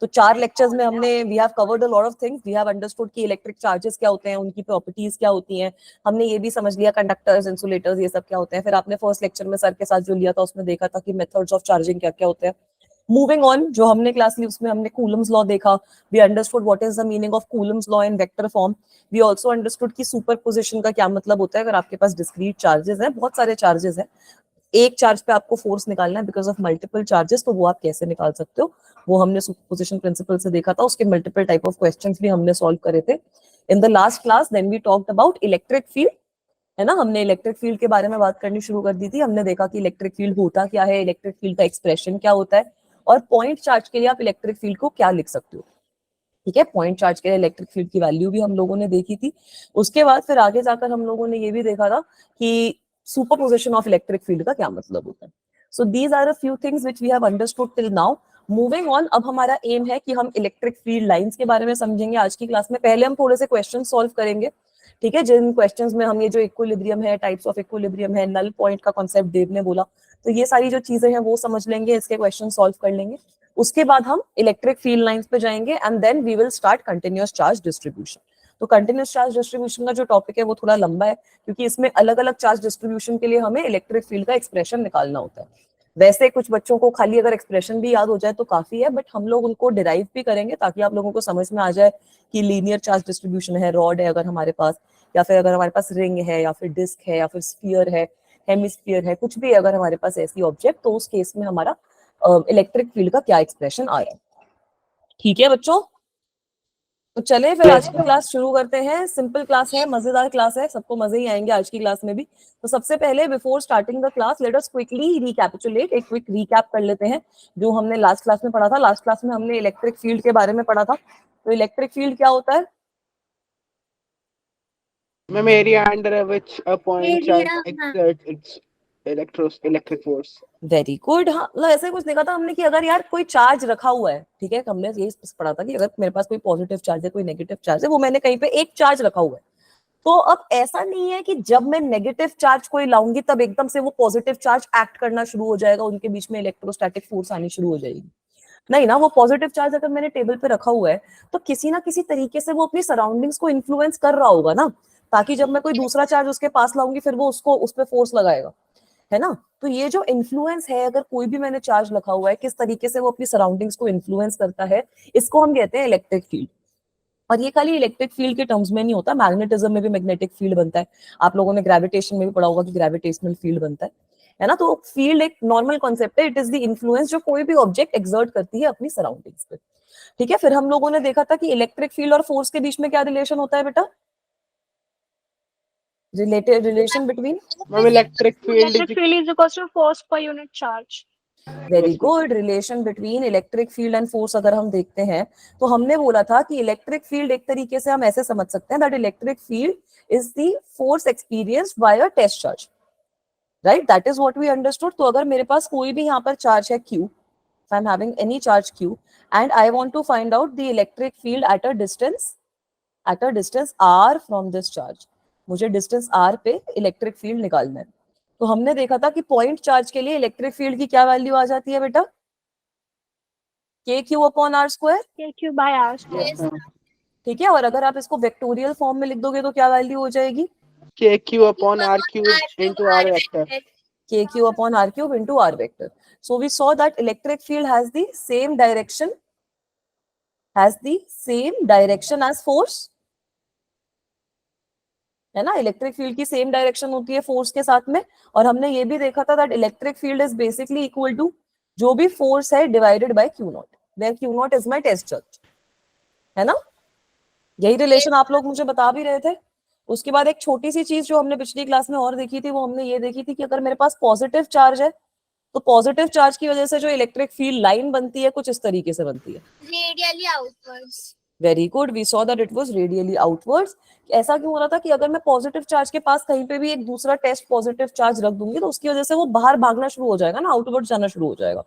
तो 4 लेक्चर्स में हमने we have covered a lot of things. We have understood कि इलेक्ट्रिक चार्जेस क्या होते हैं, उनकी प्रॉपर्टीज क्या होती हैं. हमने ये भी समझ लिया कंडक्टर्स, इंसुलेटर्स, ये सब क्या होते हैं. फिर आपने फर्स्ट लेक्चर में सर के साथ जो लिया था उसमें देखा था कि मेथड्स ऑफ चार्जिंग क्या क्या होते हैं. मूविंग ऑन, जो हमने क्लास ली उसमें हमने कूलम्स लॉ देखा. We understood what is the meaning of Coulomb's law in vector form. We also understood कि सुपरपोजिशन का क्या मतलब होता है. अगर आपके पास डिस्क्रीट चार्जेस हैं, बहुत सारे चार्जेस हैं, एक चार्ज पे आपको फोर्स निकालना है बिकॉज ऑफ मल्टीपल चार्जेस, तो वो आप कैसे निकाल सकते हो, वो हमने सुपरपोजिशन प्रिंसिपल से देखा था. उसके मल्टीपल टाइप ऑफ क्वेश्चंस भी हमने सॉल्व करे थे in the last class. Then we talked about electric field, है ना. हमने इलेक्ट्रिक फील्ड के बारे में बात करनी शुरू कर दी थी. हमने देखा कि इलेक्ट्रिक फील्ड होता क्या है, इलेक्ट्रिक फील्ड का एक्सप्रेशन क्या होता है, और पॉइंट चार्ज के लिए आप इलेक्ट्रिक फील्ड को क्या लिख सकते हो. ठीक है, पॉइंट चार्ज के लिए इलेक्ट्रिक फील्ड की वैल्यू भी हम लोगों ने देखी थी. उसके बाद फिर आगे जाकर हम लोगों ने ये भी देखा था कि सुपरपोजिशन ऑफ इलेक्ट्रिक फील्ड का क्या मतलब होता है. So these are a few things which we have understood till now. Moving on, अब हमारा एम है कि हम इलेक्ट्रिक फील्ड लाइंस के बारे में समझेंगे आज की क्लास में. पहले हम थोड़े से क्वेश्चन सॉल्व करेंगे. ठीक है, जिन क्वेश्चंस में हम ये जो इक्विलिब्रियम है, टाइप्स ऑफ इक्विलिब्रियम है, नल पॉइंट का कॉन्सेप्ट देव ने बोला, तो ये सारी जो चीजें हैं वो समझ लेंगे, इसके क्वेश्चन सॉल्व कर लेंगे. उसके बाद हम इलेक्ट्रिक फील्ड लाइंस पे जाएंगे and then we will start continuous charge distribution. तो कंटिन्यूअस चार्ज डिस्ट्रीब्यूशन का जो टॉपिक है वो थोड़ा लंबा है, क्योंकि इसमें अलग अलग चार्ज डिस्ट्रीब्यूशन के लिए हमें इलेक्ट्रिक फील्ड का एक्सप्रेशन निकालना होता है. वैसे कुछ बच्चों को खाली अगर एक्सप्रेशन भी याद हो जाए तो काफी है, बट हम लोग उनको डिराइव भी करेंगे ताकि आप लोगों को समझ में आ जाए कि लीनियर चार्ज डिस्ट्रीब्यूशन है, रॉड है अगर हमारे पास, या फिर अगर हमारे पास रिंग है, या फिर डिस्क है, या फिर स्फीयर है, हेमिस्फीयर है, कुछ भी अगर हमारे पास ऐसी ऑब्जेक्ट, तो उस केस में हमारा इलेक्ट्रिक फील्ड का क्या एक्सप्रेशन आ रहा है. ठीक है बच्चों, तो चले फिर आज की क्लास शुरू करते हैं. सिंपल क्लास है, मजेदार क्लास है, सबको मजे ही आएंगे आज की क्लास में भी. तो सबसे पहले before starting the class let us quickly recapitulate, एक क्विक रिकैप कर लेते हैं जो हमने लास्ट क्लास में पढ़ा था. लास्ट क्लास में हमने इलेक्ट्रिक फील्ड के बारे में पढ़ा था. तो इलेक्ट्रिक फील्ड क्या होता है? Ma'am, area under which a point charge exerts its electric force. Very good. हाँ, मतलब ऐसे कुछ देखा था हमने कि अगर यार कोई चार्ज रखा हुआ है, ठीक है, हमने यही पढ़ा था कि अगर मेरे पास कोई पॉजिटिव चार्ज है, कोई नेगेटिव चार्ज है, वो मैंने कहीं पे एक चार्ज रखा हुआ है, तो अब ऐसा नहीं है कि जब मैं नेगेटिव चार्ज कोई लाऊंगी तब एकदम से वो पॉजिटिव चार्ज एक्ट करना शुरू हो जाएगा, उनके बीच में इलेक्ट्रोस्टैटिक फोर्स आनी शुरू हो जाएगी. नहीं ना, वो पॉजिटिव चार्ज अगर मैंने टेबल पे रखा हुआ है तो किसी ना किसी तरीके से वो अपनी सराउंडिंग्स को इन्फ्लुएंस कर रहा होगा ना, ताकि जब मैं कोई दूसरा चार्ज उसके पास लाऊंगी फिर वो उसको उस पर फोर्स लगाएगा, है ना. तो ये जो इन्फ्लुएंस है, अगर कोई भी मैंने चार्ज रखा हुआ है, किस तरीके से वो अपनी सराउंडिंग्स को इन्फ्लुएंस करता है, इसको हम कहते हैं इलेक्ट्रिक फील्ड. और ये खाली इलेक्ट्रिक फील्ड के टर्म्स में नहीं होता, मैग्नेटिज्म में भी मैग्नेटिक फील्ड बनता है. आप लोगों ने ग्रेविटेशन में भी पढ़ा होगा कि ग्रेविटेशनल फील्ड बनता है ना. तो फील्ड एक नॉर्मल कॉन्सेप्ट है, इट इज द इन्फ्लुएंस जो कोई भी ऑब्जेक्ट एक्सर्ट करती है अपनी सराउंडिंग्स पे. ठीक है, फिर हम लोगों ने देखा था कि इलेक्ट्रिक फील्ड और फोर्स के बीच में क्या रिलेशन होता है बेटा? Related relation between Ma'am, electric field Electric field is equals to force per unit charge. Very good. Relation between electric field and force अगर हम देखते हैं तो हमने बोला था कि इलेक्ट्रिक फील्ड एक तरीके से हम ऐसे समझ सकते हैं that electric field is the force experienced by a test charge, right. That is what we understood. तो अगर मेरे पास कोई भी यहाँ पर चार्ज है Q, if I'm having any charge Q and I want to find out the electric field at a distance r from this charge, मुझे distance r पे इलेक्ट्रिक फील्ड निकालना है. तो हमने देखा था कि पॉइंट चार्ज के लिए इलेक्ट्रिक फील्ड की क्या वैल्यू आ जाती है बेटा? KQ upon r square. KQ by R square. Yes, ma'am. ठीक है, और अगर आप इसको वेक्टोरियल फॉर्म में लिख दोगे तो क्या वैल्यू हो जाएगी? KQ upon R cube into R vector. KQ upon R cube into R vector. So we saw that electric field has the same direction as force, है ना. इलेक्ट्रिक फील्ड की सेम डायरेक्शन होती है force के साथ में. और हमने ये भी देखा था that electric field is basically equal to जो भी फोर्स है divided by Q naught, where Q naught is my test charge, है ना. यही रिलेशन आप लोग मुझे बता भी रहे थे. उसके बाद एक छोटी सी चीज जो हमने पिछली क्लास में और देखी थी, वो हमने ये देखी थी कि अगर मेरे पास पॉजिटिव चार्ज है तो पॉजिटिव चार्ज की वजह से जो इलेक्ट्रिक फील्ड लाइन बनती है कुछ इस तरीके से बनती है, Radially outwards. Very good. We saw that it was radially outwards. ऐसा क्यों हो रहा था कि अगर मैं पॉजिटिव चार्ज के पास कहीं पे भी एक दूसरा टेस्ट पॉजिटिव चार्ज रख दूंगी तो उसकी वजह से वो बाहर भागना शुरू हो जाएगा ना, आउटवर्ड जाना शुरू हो जाएगा.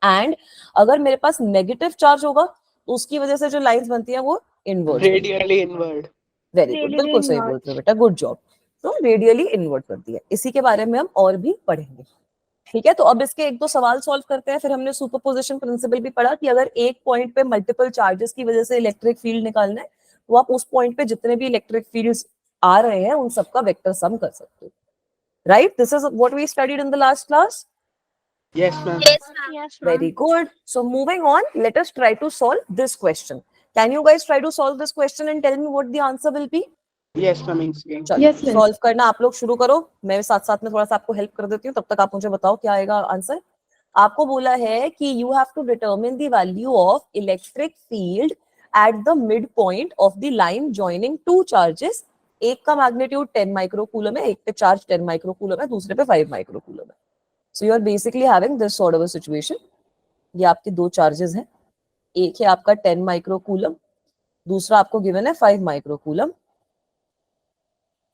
एंड अगर मेरे पास नेगेटिव चार्ज होगा तो उसकी वजह से जो लाइंस बनती है वो inward, Radially inward. Very good, बिल्कुल सही बोलते हो बेटा, गुड जॉब. तो रेडियली इनवर्ट करती है. इसी के बारे में हम और भी पढ़ेंगे. ठीक है, तो अब इसके एक दो सवाल सॉल्व करते हैं, फिर हमने सुपरपोजिशन प्रिंसिपल भी पढ़ा कि अगर एक पॉइंट पे मल्टीपल चार्जेस की वजह से इलेक्ट्रिक फील्ड निकालना है तो आप उस पॉइंट पे जितने भी इलेक्ट्रिक फील्ड्स आ रहे हैं उन सबका वेक्टर सम कर सकते हो, right? This is what we studied in the last class. Yes, ma'am. Yes, ma'am. Yes, Very ma'am. good. So moving on, let us try to solve this question. Can you guys try to solve this question and tell me what the answer will be? Yes, ma'am. Insane. चलो Yes, ma'am. Solve करना आप लोग शुरू करो, मैं साथ साथ में थोड़ा सा आपको हेल्प कर देती हूँ, तब तक आप मुझे बताओ क्या आएगा आंसर. आपको बोला है कि you have to determine the value of electric field at the mid point of the line joining two charges. एक का मैग्नीट्यूड 10 माइक्रोकूलम है, एक पे चार्ज 10 माइक्रोकूलम है, दूसरे पे 5 माइक्रोकूलम है. So you are basically having this sort of a situation. ये आपके दो चार्जेस हैं, एक है आपका 10 माइक्रोकूलम, दूसरा आपको गिवन है 5 माइक्रोकूलम.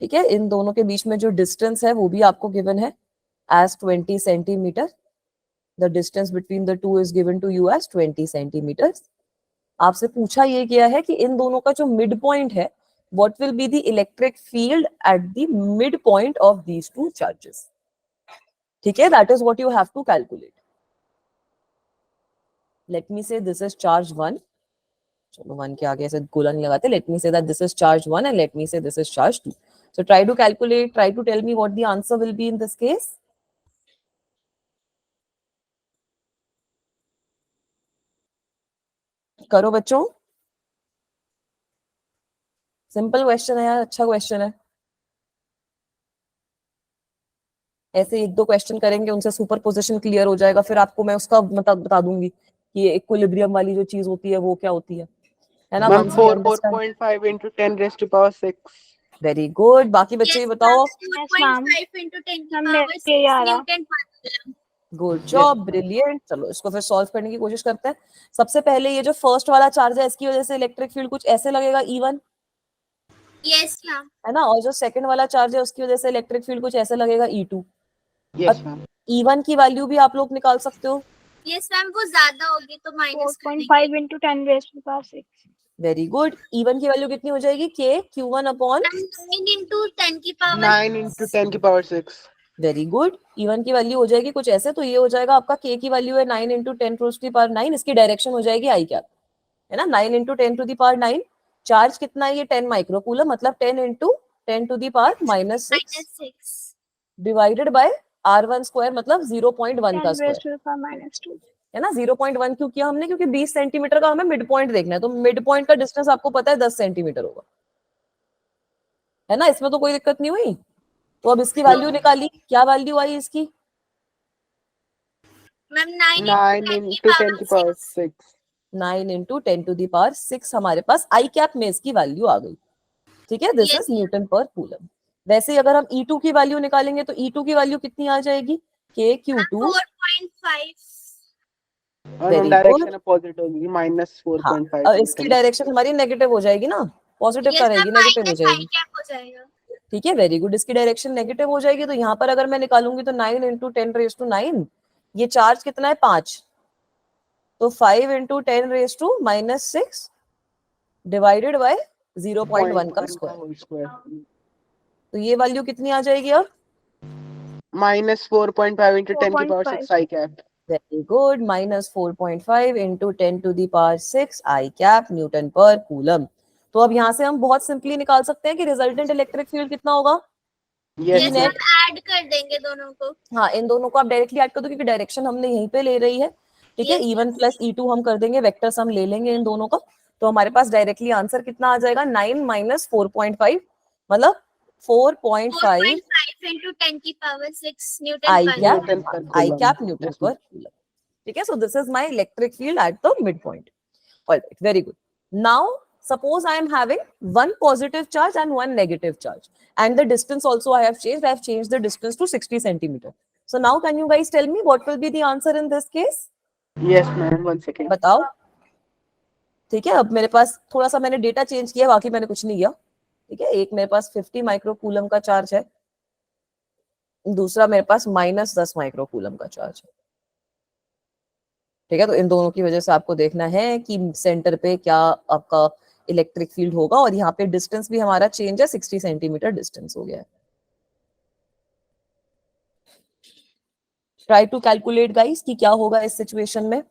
ठीक है, इन दोनों के बीच में जो डिस्टेंस है वो भी आपको गिवन है as 20 centimetre. The distance between the two is given to you as 20 centimetre. आपसे पूछा ये गया है कि इन दोनों का जो मिड पॉइंट है, what will be the electric field at the mid point of these two charges. ठीक है, that is what you have to calculate. Let me say this is charge 1. चलो 1 के आगे ऐसे गोला नहीं लगाते. Let me say that this is charge 1 and let me say this is charge 2. So try to calculate, try to tell me what the answer will be in this case. करो बच्चों, simple question है यार, अच्छा question है. ऐसे एक दो question करेंगे, उनसे सुपरपोजिशन क्लियर हो जाएगा, फिर आपको मैं उसका मतलब बता दूंगी कि ये इक्विलिब्रियम वाली जो चीज होती है वो क्या होती है ना. Ma'am, once we understand. 4.5 into 10 raised to power 6. Very good. बाकी बच्चे ये बताओ. Yes, ma'am. 4.5 into 10 की Ma'am, power मेरे ये आ 6 रहा. Newton per coulomb. Good job, brilliant. चलो इसको फिर सॉल्व करने की कोशिश करते हैं. सबसे पहले ये जो फर्स्ट वाला चार्ज है इसकी वजह से इलेक्ट्रिक फील्ड कुछ ऐसे लगेगा E1, Yes, ma'am. है ना, और जो सेकंड वाला चार्ज है उसकी वजह से इलेक्ट्रिक फील्ड कुछ ऐसे लगेगा E2. Yes, ma'am. E1 की वैल्यू भी आप लोग निकाल सकते हो. Yes, ma'am. वो ज्यादा होगी तो minus 4.5 into 10 raised to power 6. Very good. E1 की वैल्यू कितनी हो जाएगी? K Q1 upon. 9 into 10 की power 9 into 10 की power 6. Very good. E1 की वैल्यू हो जाएगी कुछ ऐसे, तो ये हो जाएगा आपका K की वैल्यू है 9 into 10 to the power 9. इसकी डायरेक्शन हो जाएगी I कैप, है ना. 9 into 10 to the power 9. Charge कितना है ये? 10 माइक्रोकूलम, मतलब 10 into 10 to the power -6 -6. Divided by R1 square, मतलब 0.1 का 10 raised square, to the power -2. है ना. 0.1 क्यों किया हमने? क्योंकि 20 सेंटीमीटर का हमें मिड पॉइंट देखना है, तो मिड पॉइंट का डिस्टेंस आपको पता है 10 सेंटीमीटर होगा, है ना. इसमें तो कोई दिक्कत नहीं हुई. तो अब इसकी वैल्यू निकाली, क्या वैल्यू आई इसकी? मैम 9 9 into 10 की power 6. 9 into 10 to the power 6 हमारे पास आई कैप में इसकी वैल्यू आ गई. ठीक है, दिस इज Yes. न्यूटन पर कूलम. वैसे ही अगर हम E2 की वैल्यू निकालेंगे तो E2 की वैल्यू कितनी आ जाएगी? K Q2. 4.5. और Very डायरेक्शन अपोजिट होगी, -4.5. हाँ, इसकी डायरेक्शन हमारी नेगेटिव हो जाएगी ना, पॉजिटिव Yes, का रहेगी, ma'am. नेगेटिव हो -5 जाएगी. cap हो जाएगा. ठीक है, वेरी गुड. इसकी डायरेक्शन नेगेटिव हो जाएगी, तो यहाँ पर अगर मैं निकालूंगी तो 9 into 10 raised to 9. ये चार्ज कितना है? 5. तो 5 into 10 raised to -6 divided by 0.1 का स्क्वायर. तो ये वैल्यू कितनी आ जाएगी अब? -4.5 into 10 की power 6 4.5. I cap. Very good. -4.5 into 10 to the power 6 I cap Newton पर कूलम. तो अब यहाँ से हम बहुत सिंपली निकाल सकते हैं कि रिजल्टेंट इलेक्ट्रिक फील्ड कितना होगा? Yes, Yes, net. ma'am. Add कर देंगे दोनों को. हाँ, इन दोनों को आप डायरेक्टली ऐड कर दो क्योंकि डायरेक्शन हमने यहीं पे ले रही है. ठीक है, Yes. E1 प्लस E2 हम कर देंगे, वेक्टर सम ले लेंगे इन दोनों का. तो हमारे पास डायरेक्टली आंसर कितना आ जाएगा? 9 - 4.5 मतलब 4.5 4.5 into 10 की power 6 Newton आई per कैप, Newton per आई coulomb. कैप न्यूटन Yes, पर ma'am. कूलम. ठीक है, so this is my electric field at the mid point. Alright, very good. Now suppose I am having one positive charge and one negative charge, and the distance also I have changed. I have changed the distance to 60 centimeter. So now can you guys tell me what will be the answer in this case? Yes, ma'am. 1 second. बताओ. ठीक है, अब मेरे पास थोड़ा सा मैंने data change किया, बाकी मैंने कुछ नहीं किया. ठीक है, एक मेरे पास 50 माइक्रोकूलम का चार्ज है, दूसरा मेरे पास -10 माइक्रोकूलम का चार्ज है. ठीक है, तो इन दोनों की वजह से आपको देखना है कि सेंटर पे क्या आपका इलेक्ट्रिक फील्ड होगा, और यहाँ पे डिस्टेंस भी हमारा चेंज है, 60 सेंटीमीटर डिस्टेंस हो गया है. ट्राई टू कैलकुलेट गाइस कि क्या होगा इस सिचुएशन में.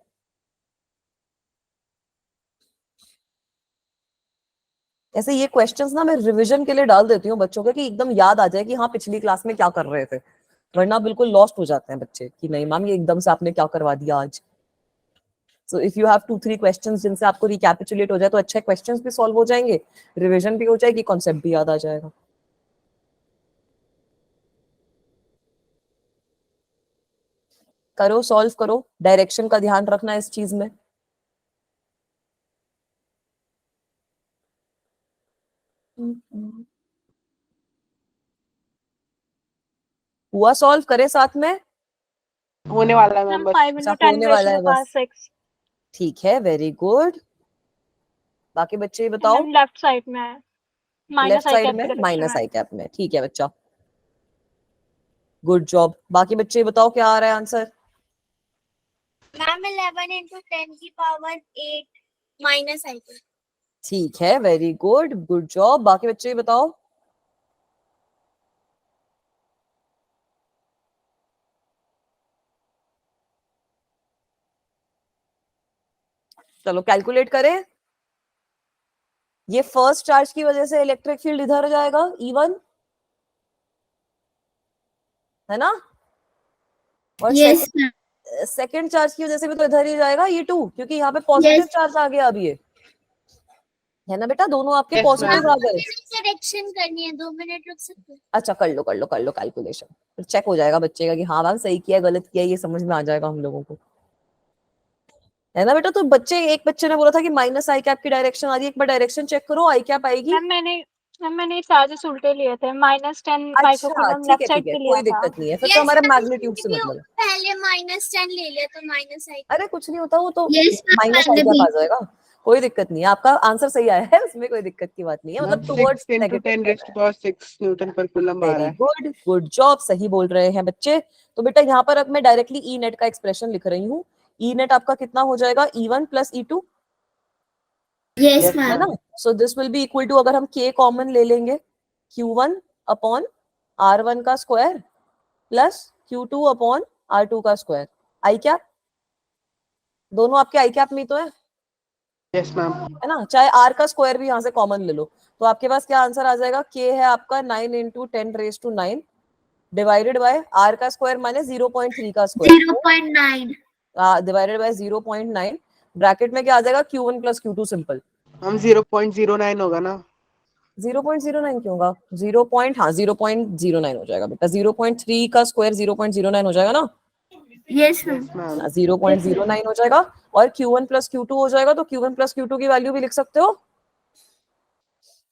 ऐसे ये क्वेश्चंस ना मैं रिवीजन के लिए डाल देती हूँ बच्चों के, कि एकदम याद आ जाए कि हाँ पिछली क्लास में क्या कर रहे थे, वरना बिल्कुल लॉस्ट हो जाते हैं बच्चे कि नहीं मैम ये एकदम से आपने क्या करवा दिया आज. सो इफ यू हैव 2-3 क्वेश्चंस जिनसे आपको रिकैपिचुलेट हो जाए तो अच्छे क्वेश्चंस भी सॉल्व हो जाएंगे, रिवीजन भी हो जाएगी, कॉन्सेप्ट भी याद आ जाएगा. करो, सॉल्व करो, डायरेक्शन का ध्यान रखना इस चीज में. हुआ सॉल्व करे साथ में. होने वाला है मैम मैम बस. 5 अच्छा into 10 होने raised वाला to है the power बस. 6. ठीक है, वेरी गुड. बाकी बच्चे ये बताओ. मैम लेफ्ट साइड में है, लेफ्ट माइनस आई साइड कैप में की डायरेक्शन माइनस में. आई कैप में. ठीक है बच्चा, गुड जॉब. बाकी बच्चे बताओ क्या आ रहा है आंसर. मैम 11 into 10 की पावर 8 माइनस आई कैप. ठीक है, वेरी गुड, गुड जॉब. बाकी बच्चे बताओ. चलो कैलकुलेट करें. ये फर्स्ट चार्ज की वजह से इलेक्ट्रिक फील्ड इधर जाएगा E1, है ना. और यस सेकंड चार्ज की वजह से भी तो इधर ही जाएगा E2, क्योंकि यहाँ पे पॉजिटिव Yes. चार्ज आ गया. अब ये है ना बेटा, दोनों आपके Yes, पॉजिटिव ma'am. आ गए. करेक्शन करनी है, 2 मिनट रुक सकते हो? अच्छा कर लो कर लो कर लो कैलकुलेशन, फिर चेक हो जाएगा बच्चे का कि हाँ मैम सही किया गलत किया, ये समझ में आ जाएगा हम लोगों को, है ना बेटा. तो बच्चे, एक बच्चे ने बोला था कि माइनस आई कैप की डायरेक्शन आ रही है, एक बार डायरेक्शन चेक करो, आई कैप आएगी. मैंने चार्जेस उल्टे लिए थे. -10 अच्छा पाइकोकुलम ठीक लेफ्ट है साइड ठीक है, पे कोई लिया था. दिक्कत नहीं है, फिर तो Yes, हमारे ma'am, मैग्नीट्यूड से क्योंकि मतलब है. पहले -10 ले लिया तो माइनस आई. अरे कुछ नहीं होता, वो तो Yes, ma'am, माइनस आई मैंने कैप भी. आ जाएगा, कोई दिक्कत नहीं है. आपका आंसर सही आया है, उसमें कोई दिक्कत की बात नहीं है, मैम मतलब 6 towards into 10 negative. raised to power 6 Newton पर कूलम आ रहा वेरी है. गुड, गुड जॉब, सही बोल रहे हैं बच्चे. तो बेटा यहाँ पर अब मैं डायरेक्टली ई नेट का एक्सप्रेशन लिख रही हूँ. ई नेट आपका कितना हो जाएगा, E1 plus E2, Yes, Yes, है ma'am. ना. So this will be equal to, अगर हम K कॉमन ले लेंगे, Q1 अपॉन R1 का square plus Q2 upon R2 का स्क्वायर. आई कैप, दोनों आपके आई कैप में तो है Yes, ma'am. है ना. चाहे R का स्क्वायर भी यहाँ से कॉमन ले लो, तो आपके पास क्या आंसर आ जाएगा. K है आपका 9 into 10 raised to 9 divided by R का स्क्वायर माइनस 0.3 का स्क्वायर 0.9. Divided by 0.9. ब्रैकेट में क्या आ जाएगा, Q1 प्लस Q2 सिंपल. हम 0.09 होगा ना. 0.09 क्यों होगा, 0.09 हो जाएगा बेटा. 0.3 का स्क्वायर 0.09 हो जाएगा ना. Yes, ma'am. Yes, ma'am. 0.09 हो जाएगा. और Q1 प्लस Q2 हो जाएगा, तो Q1 प्लस Q2 की वैल्यू भी लिख सकते हो,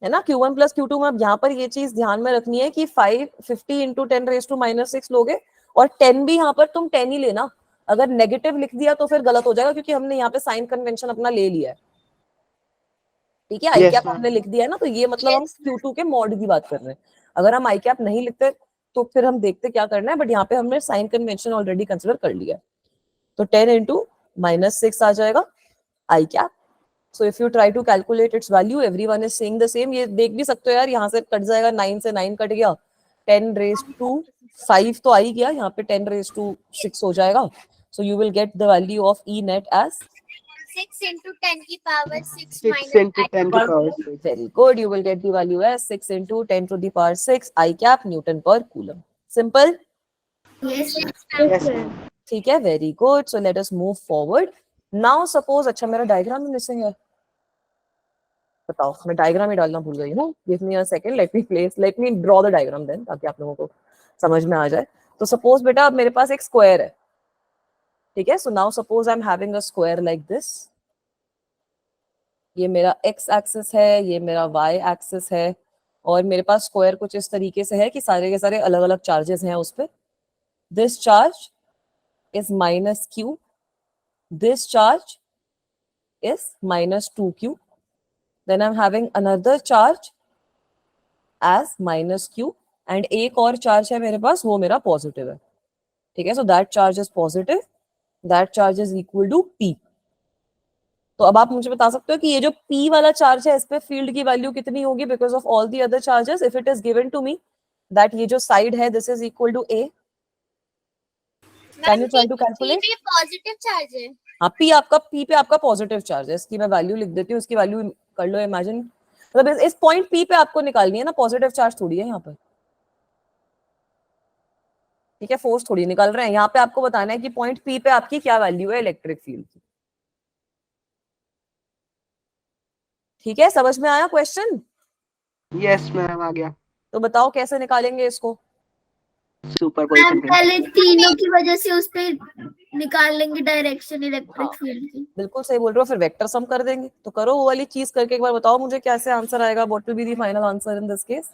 है ना. Q1 प्लस Q2 में अब यहाँ पर ये चीज ध्यान में रखनी है कि 550 इंटू 10 रेज टू -6 लोगे, और 10 भी यहाँ पर तुम 10 ही लेना. अगर नेगेटिव लिख दिया तो फिर गलत हो जाएगा, क्योंकि हमने यहाँ पे साइन कन्वेंशन अपना ले लिया है. ठीक है, आई Yes, कैप ma'am. हमने लिख दिया है ना, तो ये मतलब हम Yes, Q2 के मॉड की बात कर रहे हैं. अगर हम आई कैप नहीं लिखते तो फिर हम देखते क्या करना है, बट यहाँ पे हमने साइन कन्वेंशन ऑलरेडी कंसिडर कर लिया है. तो 10 इंटू -6 आ जाएगा i cap. So if you try to calculate its value, everyone is saying the same. ये देख भी सकते हो यार, यहाँ से कट जाएगा, 9 से 9 कट गया, 10 रेज टू 5 तो आ ही गया, यहाँ पे 10 रेज टू 6 हो जाएगा. So you will get the value of E net as 6 into 10 की power 6 6 minus into 10 to power 6. very good. You will get the value as 6 into 10 to the power 6 I cap Newton per coulomb. Simple. Yes, ma'am. Yes, ma'am. ठीक है, very good. So let us move forward. Now suppose, अच्छा मेरा diagram में missing है, बताओ. मैं diagram ही डालना भूल गई हूँ. Give me a second, let me draw the diagram then, ताकि आप लोगों को समझ में आ जाए. तो सपोज बेटा अब मेरे पास एक स्क्वायर है, ठीक है. So now suppose I am having a square like this. ये मेरा x एक्सिस है, ये मेरा y एक्सिस है, और मेरे पास स्क्वायर कुछ इस तरीके से है कि सारे के सारे अलग अलग चार्जेस हैं उस पे. This charge is -q, this charge is -2q, then I am having another charge as -q, and एक और चार्ज है मेरे पास, वो मेरा पॉजिटिव है. ठीक है, so that charge is positive, that charge is equal to p. तो अब आप मुझे बता सकते हो कि ये जो P वाला चार्ज है, इस पे फील्ड की वैल्यू कितनी होगी, because of all the other charges. If it is given to me that ये जो साइड है this is equal to A, can you try to calculate? पे पॉजिटिव चार्ज है। हाँ, पी पे आपका पॉजिटिव चार्ज है। इसकी मैं वैल्यू लिख देती हूँ, इसकी वैल्यू कर लो इमेजिन। मतलब इस पॉइंट पी पे आपको निकालनी है ना, पॉजिटिव चार्ज थोड़ी है यहाँ पर, ठीक है, फोर्स थोड़ी निकाल रहे हैं यहाँ पे। आपको बताना है कि पॉइंट पी पे आपकी क्या वैल्यू है इलेक्ट्रिक फील्ड की। ठीक है, समझ में आया क्वेश्चन? यस मैम, आ गया। तो बताओ कैसे निकालेंगे इसको? सुपरपोजिशन पहले तीनों की वजह से उस पे निकाल लेंगे डायरेक्शन हाँ। इलेक्ट्रिक फील्ड की। बिल्कुल सही बोल रहे हो, फिर वेक्टर सम कर देंगे। तो करो वो वाली चीज करके एक बार बताओ मुझे कैसे आंसर आएगा, what will be the final answer in this case?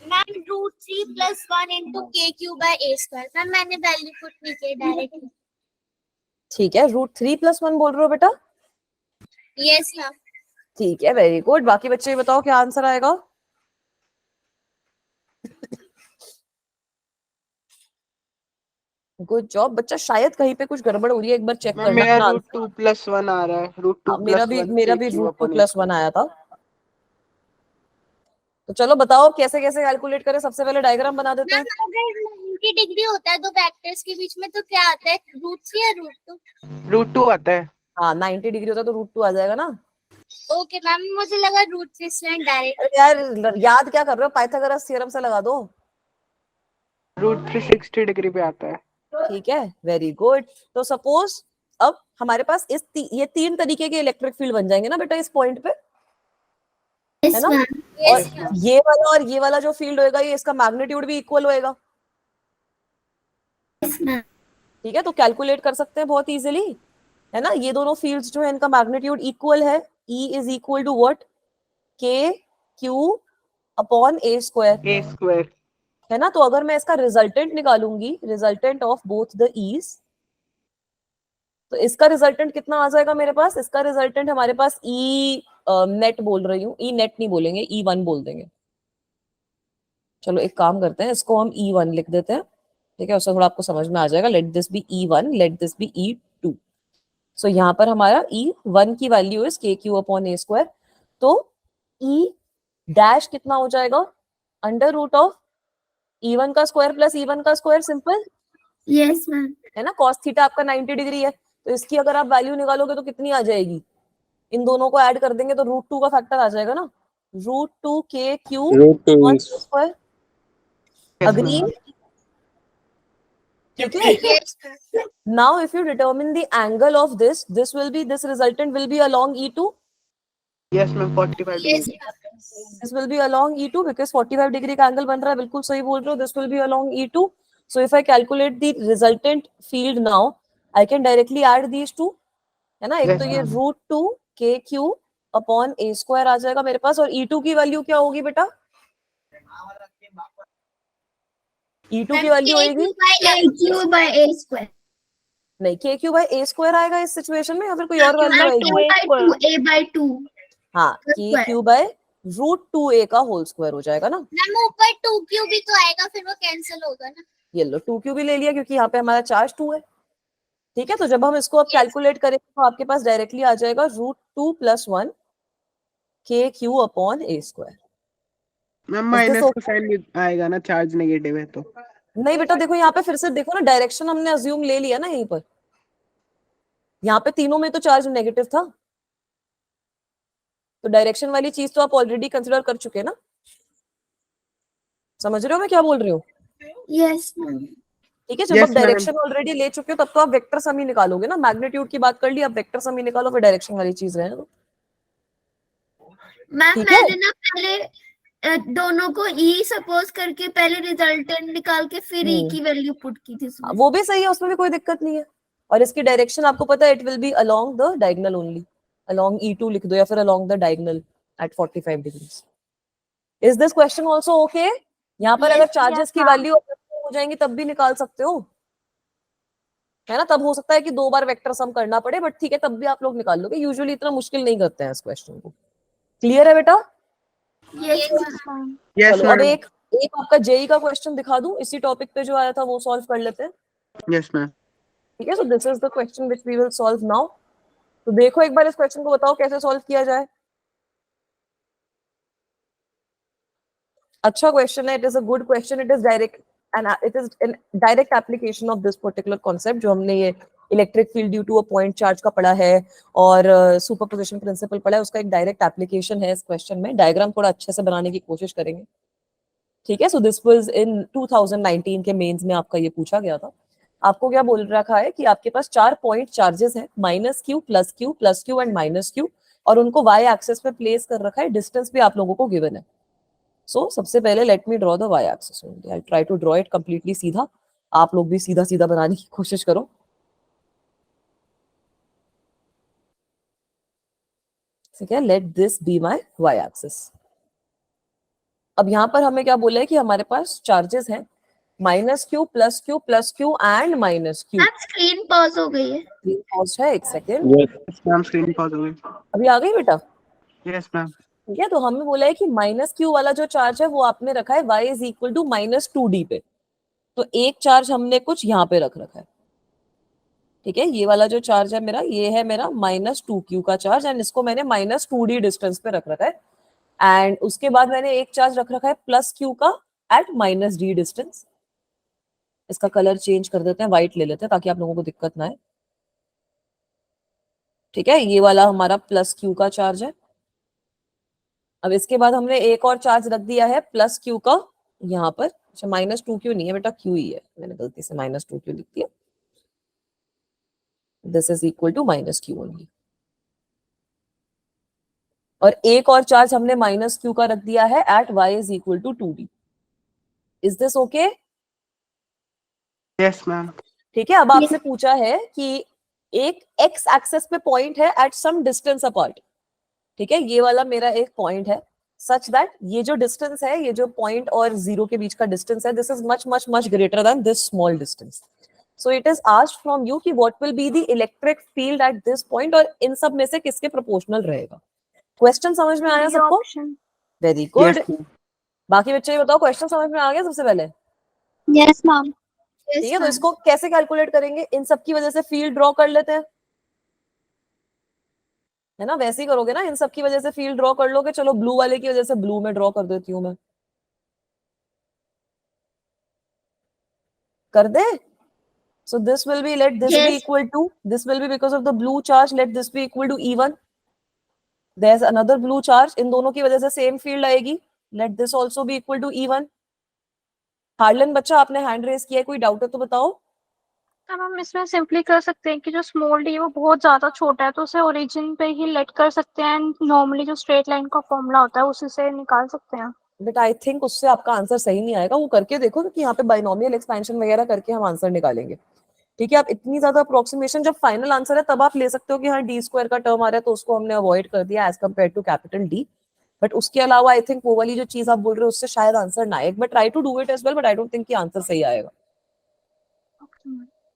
Ma'am √3 + 1 × KQ / A²। Ma'am मैंने वैल्यू पुट नहीं की डायरेक्टली। ठीक है, √3 + 1 बोल रहे हो बेटा? Yes ma'am. ठीक है, वेरी गुड। बाकी बच्चे ये बताओ क्या आंसर आएगा? गुड जॉब बच्चा, शायद कहीं पे कुछ गड़बड़ हो रही है, एक बार चेक मैम करना मेरा अपना √2 आंसर। + 1 आ रहा है, √2 मेरा + भी 1 √2 KQ/A²। + 1 आया था। तो चलो बताओ कैसे कैसे कैलकुलेट करें। सबसे पहले डायग्राम बना देते हैं। मैम अगर 90 डिग्री होता है दो वेक्टर्स के बीच में तो क्या आता है, √3 या √2? √2 आता है। हाँ, 90 डिग्री होता है तो √2 आ जाएगा ना। ओके मैम, मुझे लगा √3 से डायरेक्ट। अरे यार, याद क्या कर रहे हो, पाइथागोरस थ्योरम से लगा दो। √3 60 डिग्री पे आता है। ठीक है, वेरी गुड। तो सपोज अब हमारे पास ये 3 तरीके के इलेक्ट्रिक फील्ड बन जाएंगे ना बेटा इस पॉइंट पे, है ना? और यस मैम। ये वाला और ये वाला जो फील्ड होएगा, ये इसका मैग्नीट्यूड भी इक्वल होएगा। ठीक है, तो कैलकुलेट कर सकते हैं बहुत इजीली, है ना? ये दोनों फील्ड्स जो है इनका मैग्नीट्यूड इक्वल है। E = what? KQ/A², A²। है ना? तो अगर मैं इसका रिजल्टेंट निकालूंगी, resultant of both the E's, तो इसका रिजल्टेंट कितना आ जाएगा मेरे पास? इसका रिजल्टेंट हमारे पास E नेट बोल रही हूँ, E नेट नहीं बोलेंगे, E1 बोल देंगे। चलो एक काम करते हैं, इसको हम E1 लिख देते हैं। ठीक है, उससे थोड़ा आपको समझ में आ जाएगा। Let this be E1, let this be E2। सो यहाँ पर हमारा E1 की वैल्यू इज KQ/A²। तो E डैश कितना हो जाएगा? √of E1 का स्क्वायर प्लस E1 का स्क्वायर, सिंपल यस मैम। है ना? cos थीटा आपका 90 डिग्री है, तो इसकी अगर आप वैल्यू निकालोगे तो कितनी आ जाएगी? इन दोनों को ऐड कर देंगे तो √2 का फैक्टर आ जाएगा ना, √2 KQ/A²। अग्री? ठीक है। Yes ma'am. Now if you determine the angle of this resultant will be along E2. Yes ma'am, 45 yes degree. This will be along E2 because 45 degree का एंगल बन रहा है। बिल्कुल सही बोल रहे हो, this will be along E2. So if I calculate the resultant field now, I can directly add these two, है ना? एक Yes, तो ये ma'am. √2 KQ/A² आ जाएगा मेरे पास, और E2 की वैल्यू क्या होगी बेटा? E2 की वैल्यू होगी KQ/A²। नहीं, KQ/A² आएगा इस सिचुएशन में, या फिर कोई और वैल्यू आएगी? A/2। हाँ, KQ/√2A का होल स्क्वायर हो जाएगा ना। मैम ऊपर 2Q भी तो आएगा, फिर वो कैंसिल होगा ना। ये लो 2Q भी ले लिया क्योंकि यहाँ पे हमारा चार्ज 2 है। ठीक है, तो जब हम इसको अब कैलकुलेट करेंगे तो आपके पास डायरेक्टली आ जाएगा √2 + 1 KQ/A²। Ma'am Is this minus का okay? साइन आएगा ना, चार्ज नेगेटिव है तो। नहीं बेटा, देखो यहाँ पे फिर से देखो ना, डायरेक्शन हमने अज्यूम ले लिया ना यहीं पर। यहाँ पे तीनों में तो चार्ज नेगेटिव था, तो डायरेक्शन वाली चीज तो आप ऑलरेडी कंसिडर कर चुके हैं ना। समझ रहे हो मैं क्या बोल रही हूँ? Yes ma'am. ठीक है, जब Yes, आप ma'am. डायरेक्शन ऑलरेडी ले चुके हो तब तो आप वेक्टर सम ही निकालोगे ना। मैग्नीट्यूड की बात कर ली, अब वेक्टर सम ही निकालो, फिर डायरेक्शन वाली चीज रहे। मैम ठीक है, मैंने ना पहले दोनों को E सपोज करके पहले रिजल्टेंट निकाल के फिर E की वैल्यू पुट की थी उसमें। वो भी सही है, उसमें भी कोई दिक्कत नहीं है। और इसकी डायरेक्शन आपको पता है, it will be along the diagonal only. Along E2 लिख दो या फिर along the diagonal at 45 degrees. Is this question also okay? यहाँ पर अगर चार्जेस की वैल्यू हो जाएंगी तब भी निकाल सकते हो, है ना? तब हो सकता है कि 2 बार वेक्टर सम करना पड़े, बट ठीक है, तब भी आप लोग निकाल लोगे। यूजुअली इतना मुश्किल नहीं करते हैं इस क्वेश्चन को। क्लियर है बेटा? यस Yes, चलो अब ma'am. एक एक आपका जेई का क्वेश्चन दिखा दूं इसी टॉपिक पे जो आया था, वो सॉल्व कर लेते हैं। Yes, ma'am. ठीक है, so this is the question which we will solve now. तो देखो एक बार इस क्वेश्चन को, बताओ कैसे सॉल्व किया जाए। अच्छा क्वेश्चन है, it is a good question, it is direct and it is in direct application of this particular concept जो हमने ये electric field due to a point charge का पढ़ा है और सुपरपोजिशन प्रिंसिपल पढ़ा है, उसका एक डायरेक्ट एप्लीकेशन है इस क्वेश्चन में। डायग्राम थोड़ा अच्छे से बनाने की कोशिश करेंगे। ठीक है, सो दिस वाज इन 2019 के मेंस में आपका ये पूछा गया था। आपको क्या बोल रखा है कि आपके पास 4 पॉइंट चार्जेस हैं, -q, +q एंड -q, और उनको y एक्सिस पे प्लेस कर रखा है। डिस्टेंस भी आप लोगों को गिवन है। सो सबसे पहले let me draw the y axis only. I try to draw it completely सीधा, आप लोग भी सीधा सीधा बनाने की कोशिश करो। ठीक है, let this be my y axis. अब यहाँ पर हमें क्या बोला है कि हमारे पास चार्जेस हैं -q, +q एंड -q। अब स्क्रीन पॉज हो गई है। स्क्रीन पॉज है, एक second. Yes, ma'am. Screen pause हो गई. अभी आ गई बेटा? Yes, ma'am. ठीक है, तो हमें बोला है कि -q वाला जो चार्ज है वो आपने रखा है y is equal to -2d पे। तो एक चार्ज हमने कुछ यहाँ पे रख रखा है। ठीक है, ये वाला जो चार्ज है मेरा, ये है मेरा -2q का चार्ज, एंड इसको मैंने -2d डिस्टेंस पे रख रखा है। एंड उसके बाद मैंने एक चार्ज रख रखा है +q का एट -d डिस्टेंस। इसका कलर चेंज कर देते हैं, व्हाइट ले लेते हैं ताकि आप लोगों को दिक्कत ना आए। ठीक है, ये वाला हमारा +q का चार्ज है। अब इसके बाद हमने एक और चार्ज रख दिया है +q का यहाँ पर। अच्छा, -2q नहीं है बेटा, q ही है, मैंने गलती से -2q लिख दिया। This is equal to -q only. और एक और चार्ज हमने -q का रख दिया है at y is equal to 2d। Is this okay? Yes, ma'am. ठीक है, अब आपसे पूछा है कि एक x एक्सेस पे पॉइंट है एट सम डिस्टेंस अपार्ट। ठीक है, ये वाला मेरा एक पॉइंट है सच दैट ये जो डिस्टेंस है, ये जो पॉइंट और जीरो के बीच का डिस्टेंस है, this is much much much greater than this small distance. So it is asked from you कि what will be the electric field at this point, और इन सब में से किसके प्रोपोर्शनल रहेगा। क्वेश्चन समझ में आया सबको? Option. Very good. Yes, ma'am. बाकी बच्चे ये बताओ, क्वेश्चन समझ में आ गया सबसे पहले? Yes ma'am. ठीक है, तो इसको कैसे कैलकुलेट करेंगे? इन सब की वजह से फील्ड ड्रॉ कर लेते हैं, है ना? वैसे ही करोगे ना, इन सब की वजह से फील्ड ड्रॉ कर लोगे। चलो ब्लू वाले की वजह से ब्लू में ड्रॉ कर देती हूँ मैं, कर दे। So this will be, let this be Yes. equal to, this will be because of the blue charge, let this be equal to E1. There's another blue charge, इन दोनों की वजह से सेम फील्ड आएगी। Let this also be equal to E1. Harlan बच्चा, आपने hand raise किया है, कोई डाउट है तो बताओ। अब हम इसमें सिंपली कर सकते हैं कि जो स्मॉल डी वो बहुत ज्यादा छोटा है तो उसे ओरिजिन पे ही लेट कर सकते हैं, एंड नॉर्मली जो स्ट्रेट लाइन का फॉर्मूला होता है उसी से निकाल सकते हैं। बट आई थिंक उससे आपका आंसर सही नहीं आएगा, वो करके देखो, क्योंकि यहाँ पे बाइनोमियल एक्सपेंशन वगैरह करके हम आंसर निकालेंगे। ठीक है, आप इतनी ज्यादा अप्रोक्सीमेशन, जब फाइनल आंसर है तब आप ले सकते हो कि हाँ डी स्क्वायर का टर्म आ रहा है तो उसको हमने अवॉइड कर दिया as compare to capital D. But उसके अलावा आई थिंक वो वाली जो चीज आप बोल रहे हो उससे शायद आंसर ना आए। But try to do it as well, but I don't think कि आंसर सही आएगा।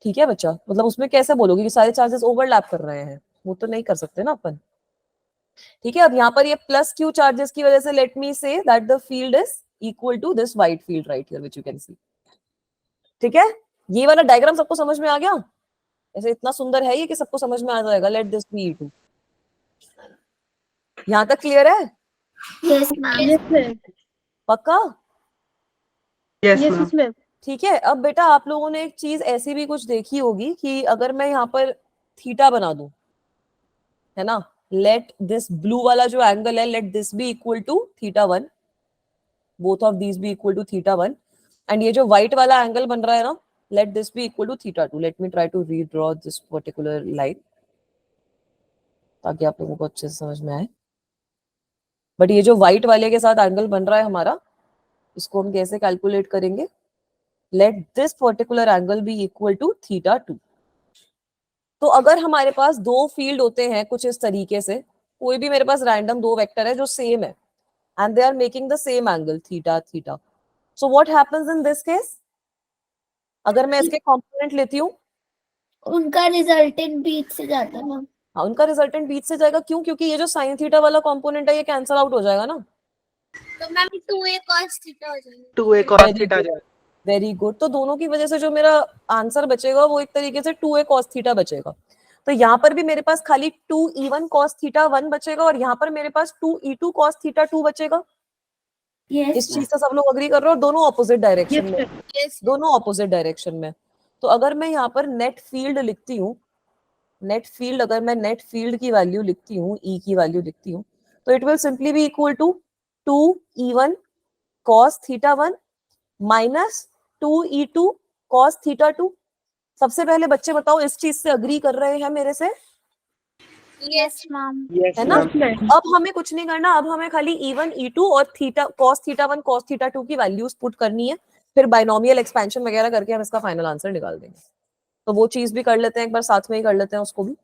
ठीक है बच्चा, मतलब उसमें कैसे बोलोगे कि सारे चार्जेस ओवरलैप कर रहे हैं, वो तो नहीं कर सकते ना अपन। ठीक है, अब यहाँ पर ये +q चार्जेस की वजह से let me say that the field is equal to this white field right here which you can see. ठीक है, ये वाला डायग्राम सबको समझ में आ गया? ऐसे इतना सुंदर है ये कि सबको समझ में आ जाएगा। Let this be E2। यहाँ तक क्लियर है? Yes, ma'am. पक्का? Yes, ma'am. ठीक है, अब बेटा आप लोगों ने एक चीज ऐसी भी कुछ देखी होगी कि अगर मैं यहाँ पर थीटा बना दूं, है ना, लेट दिस ब्लू वाला जो एंगल है, let this be equal to θ1, both of these be equal to θ1, and ये जो व्हाइट वाला एंगल बन रहा है ना, let this be equal to θ2। Let me try to redraw this particular line ताकि आप लोगों को अच्छे से समझ में आए। बट ये जो व्हाइट वाले के साथ एंगल बन रहा है हमारा, इसको हम कैसे कैलकुलेट करेंगे? Let this particular angle be equal to θ2। तो अगर हमारे पास दो फील्ड होते हैं कुछ इस तरीके से, कोई भी मेरे पास रैंडम दो वेक्टर है जो सेम है and they are making the same angle θ, so what happens in this case? अगर मैं इसके कंपोनेंट लेती हूँ, उनका रिजल्टेंट बीच से जाता है मैम। हाँ उनका रिजल्टेंट बीच से जाएगा। क्यों? क्योंकि ये जो sin θ वाला कंपोनेंट है ये कैंसल आउट हो जाएगा ना। तो मैम 2a cos थीटा हो जाएगा। 2a cos थीटा आ जाएगा। Very good. तो दोनों की वजह से जो मेरा आंसर बचेगा वो एक तरीके से 2a cos थीटा बचेगा। तो यहाँ पर भी मेरे पास खाली 2e1 cos थीटा 1 बचेगा और यहाँ पर मेरे पास 2e2 cos थीटा 2 बचेगा। इस चीज से सब लोग अग्री कर रहे हो? दोनों ऑपोजिट डायरेक्शन में, Yes, दोनों ऑपोजिट डायरेक्शन में। तो अगर मैं यहाँ पर नेट फील्ड लिखती हूँ, नेट फील्ड, अगर मैं नेट फील्ड की वैल्यू लिखती हूँ, ई की वैल्यू लिखती हूँ, तो it will simply be equal to 2e1 cos theta 1 minus 2e2 cos theta 2। सबसे पहले बच्चे बताओ इस चीज से अग्री कर रहे हैं मेरे से? yes, ma'am. Yes, है ना? ma'am. अब हमें कुछ नहीं करना, अब हमें खाली e1 e2 और theta cos theta 1 cos theta 2 की वैल्यूज पुट करनी है, फिर बाइनोमियल एक्सपेंशन वगैरह करके हम इसका फाइनल आंसर निकाल देंगे। तो वो चीज भी कर लेते हैं, एक बार साथ में ही कर लेते हैं उसको भी।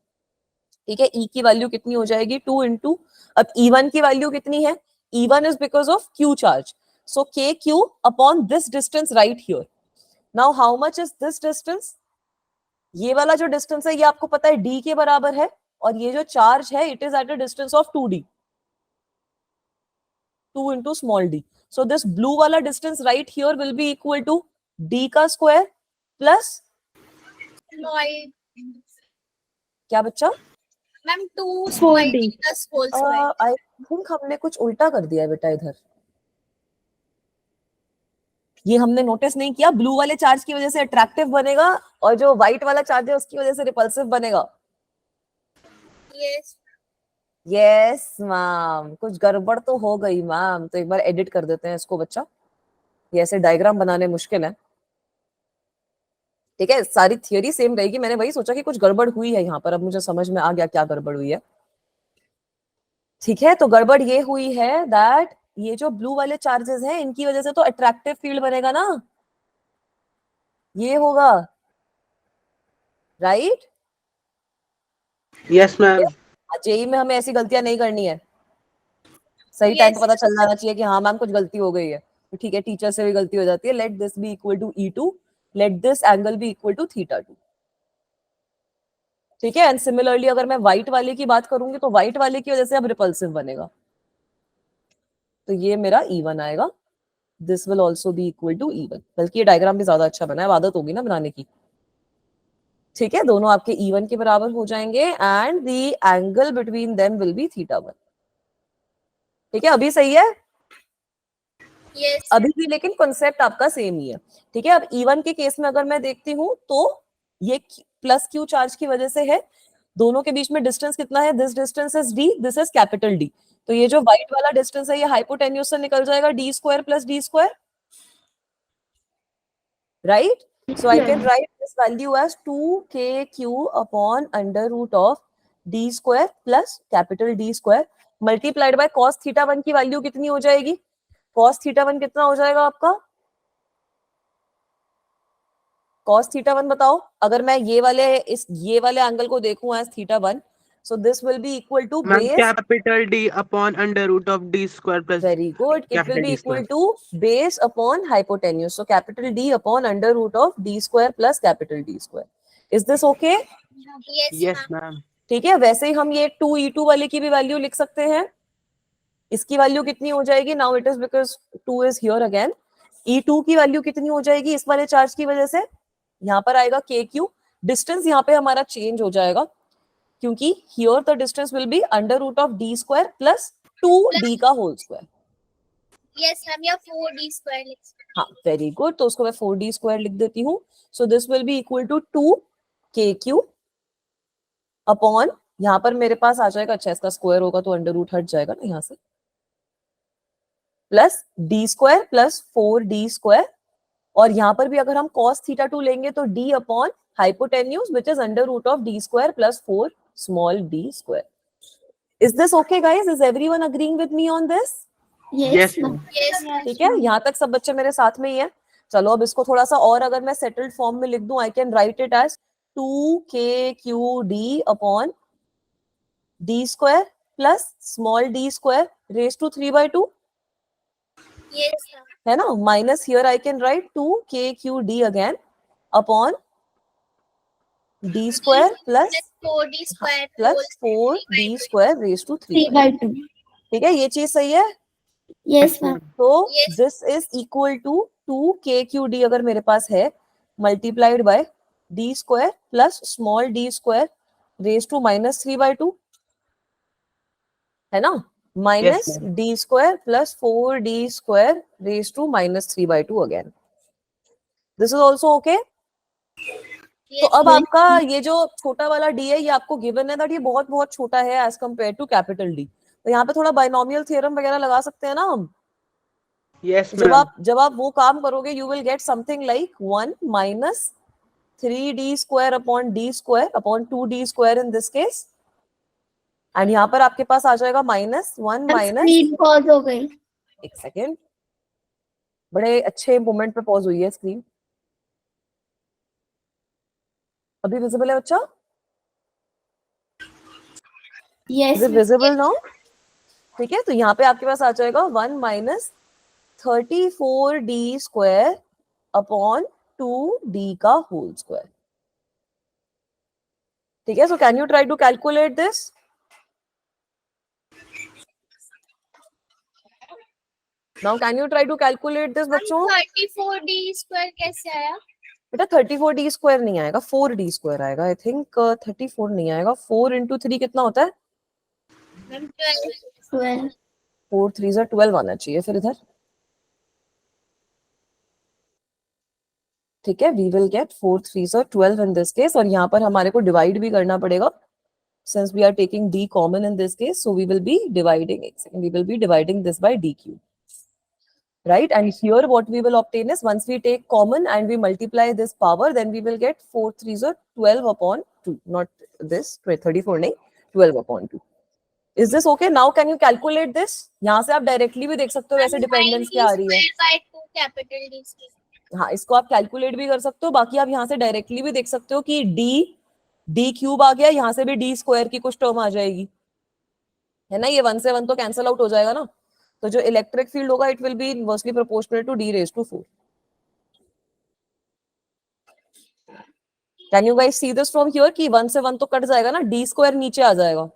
ठीक है, e की वैल्यू कितनी हो जाएगी? 2 इंटू, अब e1 की वैल्यू कितनी है? e1 is because of q charge, so k q upon this distance right here. Now how much is this distance? ये वाला जो डिस्टेंस है ये आपको पता है d के बराबर है, और ये जो चार्ज है it is at a distance of 2d, 2 into small d। So this blue वाला distance right here will be equal to d का स्क्वायर प्लस small, क्या बच्चा? Ma'am 2 small d plus whole square। I think हमने कुछ उल्टा कर दिया है बेटा इधर, ये हमने नोटिस नहीं किया। ब्लू वाले चार्ज की वजह से अट्रैक्टिव बनेगा और जो व्हाइट वाला चार्ज है उसकी वजह से रिपल्सिव बनेगा। Yes, यस मैम, कुछ गड़बड़ तो हो गई मैम, तो एक बार एडिट कर देते हैं इसको बच्चा, ये ऐसे डायग्राम बनाने मुश्किल है। ठीक है, सारी थियरी सेम रहेगी, मैंने वही सोचा कि कुछ गड़बड़ हुई है यहाँ पर, अब मुझे समझ में आ गया क्या गड़बड़ हुई है। ठीक है, तो गड़बड़ ये हुई है दैट ये जो ब्लू वाले चार्जेस हैं इनकी वजह से तो अट्रैक्टिव फील्ड बनेगा ना, ये होगा, राइट? Yes, ma'am. जेई में हमें ऐसी गलतियां नहीं करनी है, सही टाइम पे Yes. पता चल जाना चाहिए कि हाँ मैम कुछ गलती हो गई है। तो ठीक है, टीचर से भी गलती हो जाती है। Let this be equal to e2, let this angle be equal to theta 2। ठीक है, एंड सिमिलरली अगर मैं व्हाइट वाले की बात करूंगी तो व्हाइट वाले की वजह से अब रिपल्सिव बनेगा, तो ये मेरा e1 आएगा, this will also be equal to e1। बल्कि ये डायग्राम भी ज्यादा अच्छा बना है, आदत होगी ना बनाने की। ठीक है, दोनों आपके e1 के बराबर हो जाएंगे and the angle between them will be theta 1। ठीक है, अभी सही है? yes, अभी भी लेकिन कॉन्सेप्ट आपका सेम ही है। ठीक है, अब E1 के केस में अगर मैं देखती हूँ तो ये प्लस क्यू चार्ज की वजह से है, दोनों के बीच में डिस्टेंस कितना है? This distance is d, this is capital D। तो ये जो व्हाइट वाला डिस्टेंस है ये हाइपोटेन्यूज से निकल जाएगा, d square plus d square, right? So I can write this value as 2kq upon under root of d square plus capital D square multiplied by cos theta 1 की value कितनी हो जाएगी? cos theta 1 कितना हो जाएगा आपका? cos theta 1 बताओ, अगर मैं ये वाले एंगल को देखूं as theta 1, so this will be equal to Ma'am, base, capital D upon under root of D square plus very good, it will capital be D equal square. to base upon hypotenuse, so capital D upon under root of D square plus capital D square. Is this okay? yes, Yes, ma'am. ma'am. ठीक है, वैसे ही हम ये 2e2 वाले की भी value लिख सकते हैं, इसकी वैल्यू कितनी हो जाएगी? Now it is because 2 is here again, e2 की वैल्यू कितनी हो जाएगी इस वाले चार्ज की वजह से? यहाँ पर आएगा kq, डिस्टेंस यहाँ पे हमारा चेंज हो जाएगा क्योंकि here the distance will be under root of d square plus 2d का होल स्क्वायर। Yes, ma'am, या 4d square लिख सकते हैं। हाँ, वेरी गुड, तो उसको मैं 4d स्क्वायर लिख देती हूँ। So this will be equal to 2kq upon, यहाँ पर मेरे पास आ जाएगा, अच्छा इसका स्क्वायर होगा तो अंडर रूट हट जाएगा ना यहाँ से, plus d square plus 4d square, और यहाँ पर भी अगर हम cos थीटा 2 लेंगे तो d upon hypotenuse which is under root of d square plus 4 small d square. Is this okay guys? Is everyone agreeing with me on this? Yes, ma'am. Yes, ma'am. ठीक है, यहाँ तक सब बच्चे मेरे साथ में ही है। चलो अब इसको थोड़ा सा और अगर मैं सेटल्ड फॉर्म में लिख दूं, I can write it as 2kqd upon d square plus small d square raise to 3/2, Yes, ma'am. है ना? Minus here I can write 2kqd again upon d square plus 4d square plus whole 4d square raise to 3/2। 3/2. ठीक है, ये चीज सही है? Yes ma'am. तो Yes. This is equal to 2KQD अगर मेरे पास है, multiplied by d square plus small d square raise to -3/2, है ना, minus ma'am. d square plus 4d square raise to -3/2 again. This is also okay. तो Yes. अब आपका ये जो छोटा वाला d है, ये आपको गिवन है दैट ये बहुत बहुत छोटा है as compare to capital D। तो यहाँ पे थोड़ा बाइनोमियल थ्योरम वगैरह लगा सकते हैं ना हम। Yes, जब ma'am. आप वो काम करोगे, you will get something like 1 minus 3d square upon d square upon 2d square in this case, and यहाँ पर आपके पास आ जाएगा -1 माइनस, स्क्रीन पॉज हो गई। एक सेकेंड, बड़े अच्छे मोमेंट पे पॉज हुई है स्क्रीन। अभी विजिबल है बच्चा? Yes is it visible now? ठीक है, तो यहाँ पे आपके पास आ जाएगा 1 minus 34d square upon 2d का होल स्क्वायर। ठीक है, so can you try to calculate this? Now can you try to calculate this बच्चों? 34d स्क्वायर कैसे आया? बेटा 34d स्क्वायर नहीं आएगा, 4d स्क्वायर आएगा। आई थिंक 34 नहीं आएगा। 4 इंटू 3 कितना होता है? मैम 12. 12। 4 3 12 आना चाहिए फिर इधर। ठीक है, we will get 4 3 12 in this case, और यहाँ पर हमारे को डिवाइड भी करना पड़ेगा since we are taking d common in this case, so we will be dividing this by d cube, right? And here what we will obtain is, once we take common and we multiply this power, then we will get 4 3 12 upon 2, not this 34 नहीं, 12 upon 2. Is this okay? Now can you calculate this? यहाँ से आप directly भी देख सकते हो वैसे dependence क्या आ रही है। 9d square by 2 capital D square. हाँ, इसको आप कैलकुलेट भी कर सकते हो। बाकी आप यहाँ से डायरेक्टली भी देख सकते हो कि d क्यूब आ गया, यहाँ से भी d स्क्वायर की कुछ टर्म आ जाएगी, है ना। ये 1 से 1 तो कैंसिल आउट हो जाएगा ना। तो जो इलेक्ट्रिक फील्ड होगा, it will be inversely proportional to d raised to 4. Can you guys see this from here कि 1 से 1 तो कट जाएगा ना, d स्क्वायर नीचे आ जाएगा।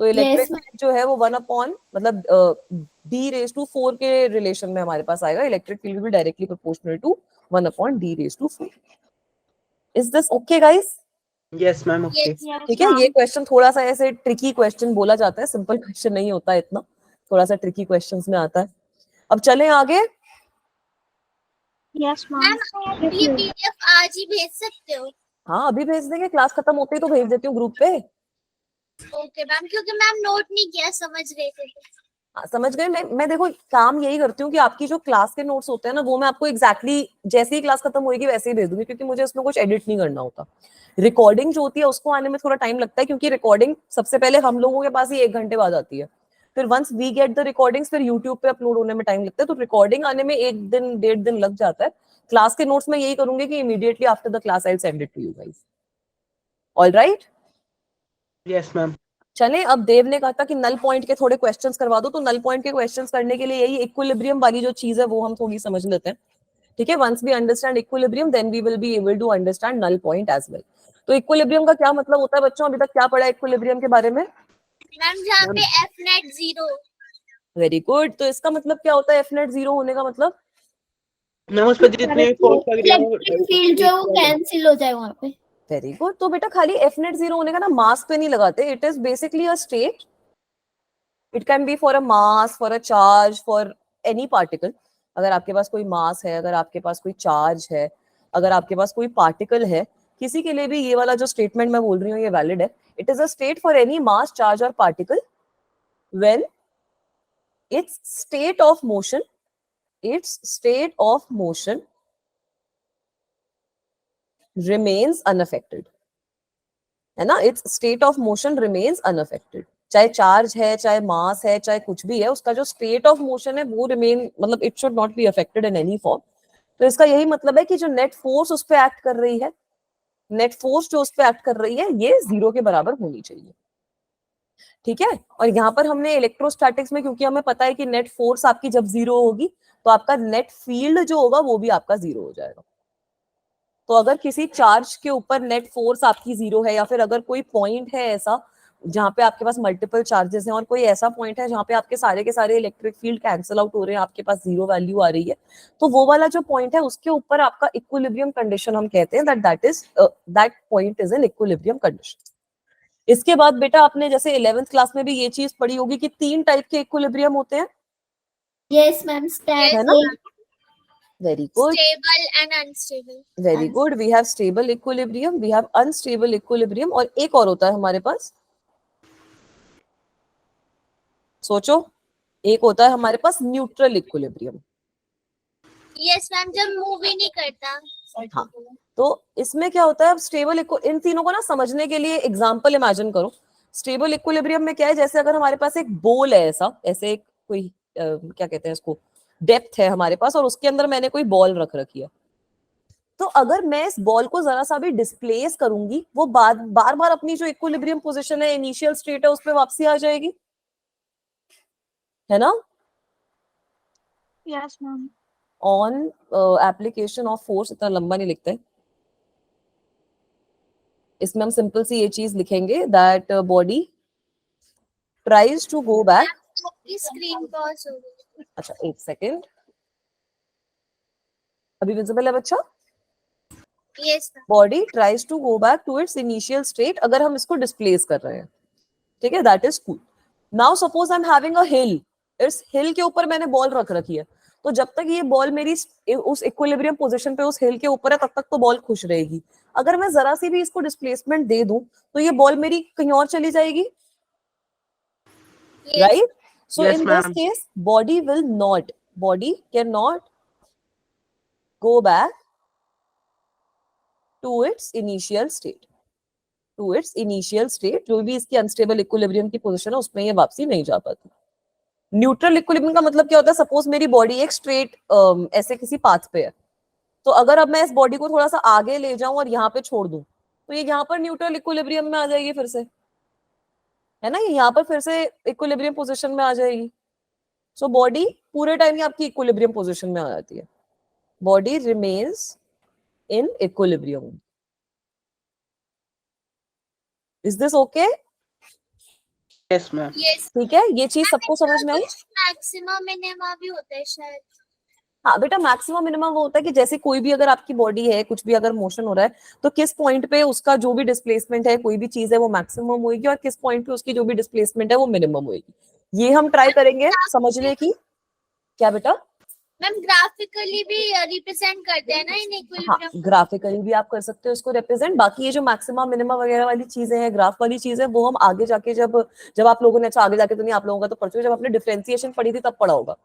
तो इलेक्ट्रिक Yes, फील्ड जो है वो 1 अपॉन मतलब d raised to 4 के रिलेशन में हमारे पास आएगा। Electric field will be directly proportional to 1 upon d raised to 4. Is this okay guys? Yes, ma'am. Okay. Yes. ठीक है, ये क्वेश्चन थोड़ा सा ऐसे ट्रिकी क्वेश्चन बोला जाता है, सिंपल क्वेश्चन नहीं होता इतना, थोड़ा सा ट्रिकी क्वेश्चंस में आता है। अब चलें आगे। Yes ma'am. मैम आप ये PDF आज ही भेज सकते हो? हाँ, अभी भेज देंगे, क्लास खत्म होते ही तो भेज देती हूँ ग्रुप पे। ओके मैम, क्योंकि मैम नोट नहीं किया, समझ रहे थे। हाँ, समझ गए। मैं देखो काम यही करती हूँ कि आपकी जो क्लास के नोट्स होते हैं ना, वो मैं आपको एग्जैक्टली जैसे ही क्लास खत्म होगी वैसे ही भेज दूंगी, क्योंकि मुझे उसमें कुछ एडिट नहीं करना होता। रिकॉर्डिंग जो होती है उसको आने में थोड़ा टाइम लगता है, क्योंकि रिकॉर्डिंग सबसे पहले हम लोगों के पास ही 1 घंटे बाद आती है। फिर once we get the recordings, फिर यूट्यूब पे अपलोड होने में टाइम लगता है। तो रिकॉर्डिंग आने में 1 दिन 1.5 दिन लग जाता है। क्लास के नोट्स में यही करूंगी कि immediately after the class I will send it to you guys. All right, Yes, ma'am. चलें। अब देव ने कहा था कि नल पॉइंट के थोड़े क्वेश्चंस करवा दो, तो नल पॉइंट के क्वेश्चंस करने के लिए यही इक्विलिब्रियम वाली जो चीज है वो हम थोड़ी समझ लेते हैं। ठीक है, once we understand equilibrium, then we will be able to understand null point as well. तो इक्विलिब्रियम का क्या मतलब होता है बच्चों? अभी तक क्या पढ़ा है इक्विलिब्रियम के बारे में? मैम जहाँ पे F net 0। Very good. तो इसका मतलब क्या होता है एफ नेट 0 होने का मतलब? Ma'am, उस पर जितने भी फोर्स लग रहे हो इलेक्ट्रिक फील्ड जो है वो कैंसिल हो जाए वहां पे। Very good. तो बेटा खाली एफ नेट 0 होने का ना मास पे नहीं लगाते, it is basically a state. It can B for a mass, for a charge, for any particle. अगर आपके पास कोई मास है, अगर आपके पास कोई चार्ज है, अगर आपके पास कोई पार्टिकल है, किसी के लिए भी ये वाला जो स्टेटमेंट मैं बोल रही हूँ ये वैलिड है। It is a state for any mass, charge और particle when its state of motion remains unaffected, है ना। its state of motion remains unaffected। चाहे चार्ज है, चाहे मास है, चाहे कुछ भी है, उसका जो स्टेट ऑफ मोशन है वो रिमेन, मतलब it should not be affected in any form. तो इसका यही मतलब है कि जो नेट फोर्स उस पर एक्ट कर रही है, नेट फोर्स जो उस पर एक्ट कर रही है, ये 0 के बराबर होनी चाहिए। ठीक है, और यहाँ पर हमने इलेक्ट्रोस्टैटिक्स में, क्योंकि हमें पता है कि नेट फोर्स आपकी जब 0 होगी तो आपका नेट फील्ड जो होगा वो भी आपका 0 हो जाएगा। तो अगर किसी चार्ज के ऊपर नेट फोर्स आपकी 0 है, या फिर अगर कोई पॉइंट है ऐसा जहाँ पे आपके पास मल्टीपल चार्जेस हैं और कोई ऐसा पॉइंट है जहाँ पे आपके सारे के सारे इलेक्ट्रिक फील्ड कैंसिल आउट हो रहे हैं, आपके पास जीरो वैल्यू आ रही है, तो वो वाला जो पॉइंट है उसके ऊपर आपका इक्विलिब्रियम कंडीशन हम कहते हैं that point is an equilibrium condition. इसके बाद बेटा आपने जैसे 11th क्लास में भी ये चीज पढ़ी होगी कि 3 टाइप के इक्विलिब्रियम होते हैं, यस मैम, है ना? Very good, stable and unstable. Very good. We have stable equilibrium, we have unstable equilibrium, और एक और होता है हमारे पास, सोचो, एक होता है हमारे पास न्यूट्रल इक्विलिब्रियम। यस मैम, जब मूव ही नहीं करता। हाँ, तो इसमें क्या होता है, अब स्टेबल, इन तीनों को ना समझने के लिए एग्जांपल इमेजिन करो। स्टेबल इक्विलिब्रियम में क्या है, जैसे अगर हमारे पास एक बोल है, ऐसे एक कोई क्या कहते हैं इसको, डेप्थ है हमारे पास, और उसके अंदर मैंने कोई बॉल रख रखी है, तो अगर मैं इस बॉल को जरा सा भी डिस्प्लेस करूंगी, वो बार बार अपनी जो इक्विलिब्रियम पोजीशन है, इनिशियल स्टेट है, उस पर वापसी आ जाएगी, है ना? Yes ma'am. On application of force, इतना लंबा नहीं लिखते, इसमें हम सिंपल सी ये चीज लिखेंगे that body tries to go back. आपकी स्क्रीन पॉज हो गई। अच्छा, एक सेकेंड, अभी विजिबल है बच्चा? Yes ma'am. Body tries to go back to its initial state, अगर हम इसको डिस्प्लेस कर रहे हैं, ठीक है, that is cool. Now suppose I am having a hill, इस हिल के ऊपर मैंने बॉल रख रखी है, तो जब तक ये बॉल मेरी उस इक्विलिब्रियम पोजीशन पे उस हिल के ऊपर है, तब तक तो बॉल खुश रहेगी। अगर मैं जरा सी भी इसको डिस्प्लेसमेंट दे दूं, तो ये बॉल मेरी कहीं और चली जाएगी, right? So Yes, in this ma'am. case, body cannot go back to its initial state. जो भी इसकी अनस्टेबल इक्विलिब्रियम की पोजीशन है, उसमें ये वापसी नहीं जा पाती। न्यूट्रल इक्विलिब्रियम का मतलब क्या होता है, सपोज मेरी बॉडी एक स्ट्रेट ऐसे किसी पाथ पे है, तो अगर अब मैं इस बॉडी को थोड़ा सा आगे ले जाऊं और यहाँ पे छोड़ दूं, तो ये यहाँ पर न्यूट्रल इक्विलिब्रियम में आ जाएगी फिर से, है ना? ये यहाँ पर फिर से इक्विलिब्रियम पोजीशन में आ जाएगी। सो बॉडी पूरे टाइम ही आपकी इक्विलिब्रियम पोजीशन में आ जाती है, body remains in equilibrium. Is this okay? Yes, ma'am. Yes. ठीक है, ये चीज सबको समझ में आई? मैक्सिमम मिनिमम भी होता है शायद। हाँ बेटा, मैक्सिमम मिनिमम वो होता है कि जैसे कोई भी अगर आपकी बॉडी है, कुछ भी अगर मोशन हो रहा है, तो किस पॉइंट पे उसका जो भी डिस्प्लेसमेंट है, कोई भी चीज है, वो मैक्सिमम होगी, और किस पॉइंट पे उसकी जो भी डिस्प्लेसमेंट है वो मिनिमम होगी। ये हम ट्राई करेंगे समझने की। क्या बेटा? मैम ग्राफिकली भी रिप्रेजेंट करते हैं ना इन हाँ, इक्विलिब्रियम। ग्राफिकली भी आप कर सकते हो इसको रिप्रेजेंट। बाकी ये जो मैक्सिमम मिनिमम वगैरह वाली चीजें हैं, ग्राफ वाली चीजें, वो हम आगे जाके जब आप लोगों ने, अच्छा आगे जाके तो नहीं, आप लोगों का तो पढ़ चुके, जब आपने डिफरेंशिएशन पढ़ी थी तब पढ़ा होगा,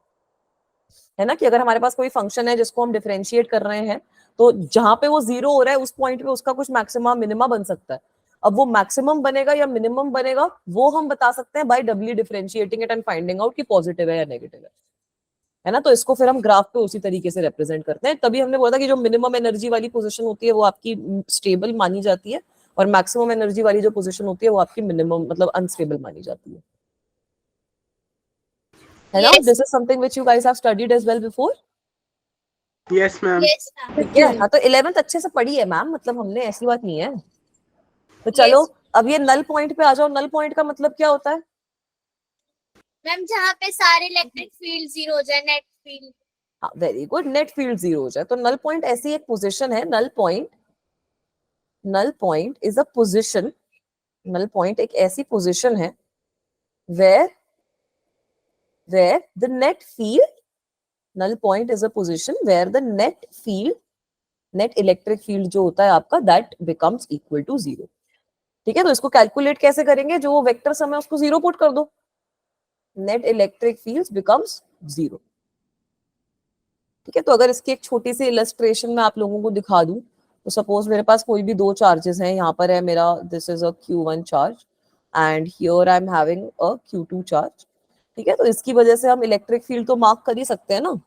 है ना, कि अगर हमारे पास कोई फंक्शन है जिसको हम डिफरेंशिएट कर रहे हैं, तो जहां पे वो जीरो हो रहा है, उस पॉइंट पे उसका कुछ मैक्सिमम मिनिमा बन सकता है। अब वो मैक्सिमम बनेगा या मिनिमम बनेगा, वो हम बता सकते हैं by doubly differentiating it and finding out कि पॉजिटिव है या नेगेटिव है ना? तो इसको फिर हम ग्राफ पे उसी तरीके से रिप्रेजेंट करते हैं। तभी हमने बोला था कि जो मिनिमम एनर्जी वाली पोजीशन होती है वो आपकी स्टेबल मानी जाती है, और मैक्सिमम एनर्जी वाली जो पोजीशन होती है वो आपकी मिनिमम मतलब अनस्टेबल मानी जाती है ना? Yes. This is something which you guys have studied as well before. Yes, ma'am. Yes ma'am. ठीक है, हाँ, तो 11th अच्छे से पढ़ी है मैम, मतलब हमने, ऐसी बात नहीं है। तो चलो अब ये नल पॉइंट पे आ जाओ। नल पॉइंट का मतलब क्या होता है? मैम जहाँ पे सारे इलेक्ट्रिक फील्ड जीरो हो जाए, नेट फील्ड। हाँ, very good, net field zero हो जाए। तो नल पॉइंट ऐसी एक पोजीशन है, null point is a position, null point एक ऐसी पोजीशन है where the net field, null point is a position where the net electric field जो होता है आपका, that becomes equal to zero। ठीक है, तो इसको कैलकुलेट कैसे करेंगे? जो वेक्टर सम है उसको जीरो पुट कर दो, net electric field becomes zero. ठीक है, तो अगर इसकी एक छोटी सी इलस्ट्रेशन में आप लोगों को दिखा दूं, तो सपोज मेरे पास कोई भी दो चार्जेस हैं, यहाँ पर है मेरा, this is a Q1 charge and here I am having a Q2 charge. ठीक है, तो इसकी वजह से हम इलेक्ट्रिक फील्ड तो मार्क कर ही सकते हैं ना।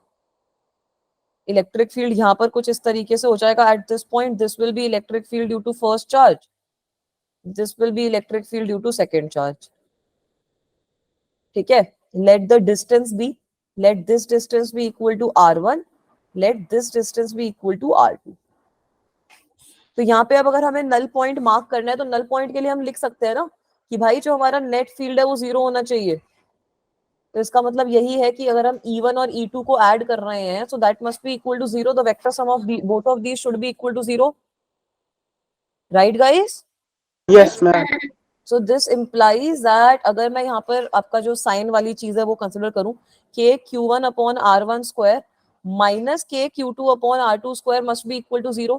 इलेक्ट्रिक फील्ड यहाँ पर कुछ इस तरीके से हो जाएगा, at this point this will be electric field due to first charge, this will be electric field due to second charge. ठीक है, let this distance be equal to r1, let this distance be equal to r2। तो यहाँ पे अब अगर हमें null point mark करना है, तो नल पॉइंट के लिए हम लिख सकते हैं ना, कि भाई जो हमारा नेट फील्ड है वो 0 होना चाहिए। तो इसका मतलब यही है कि अगर हम E1 और E2 को ऐड कर रहे हैं, so that must be equal to 0, the vector sum of both of these should be equal to 0, right guys? Yes, ma'am. So this implies that अगर मैं यहाँ पर आपका जो साइन वाली चीज है वो कंसिडर करूं, के Q1 upon R1 square minus के Q2 upon R2 square must be equal to 0।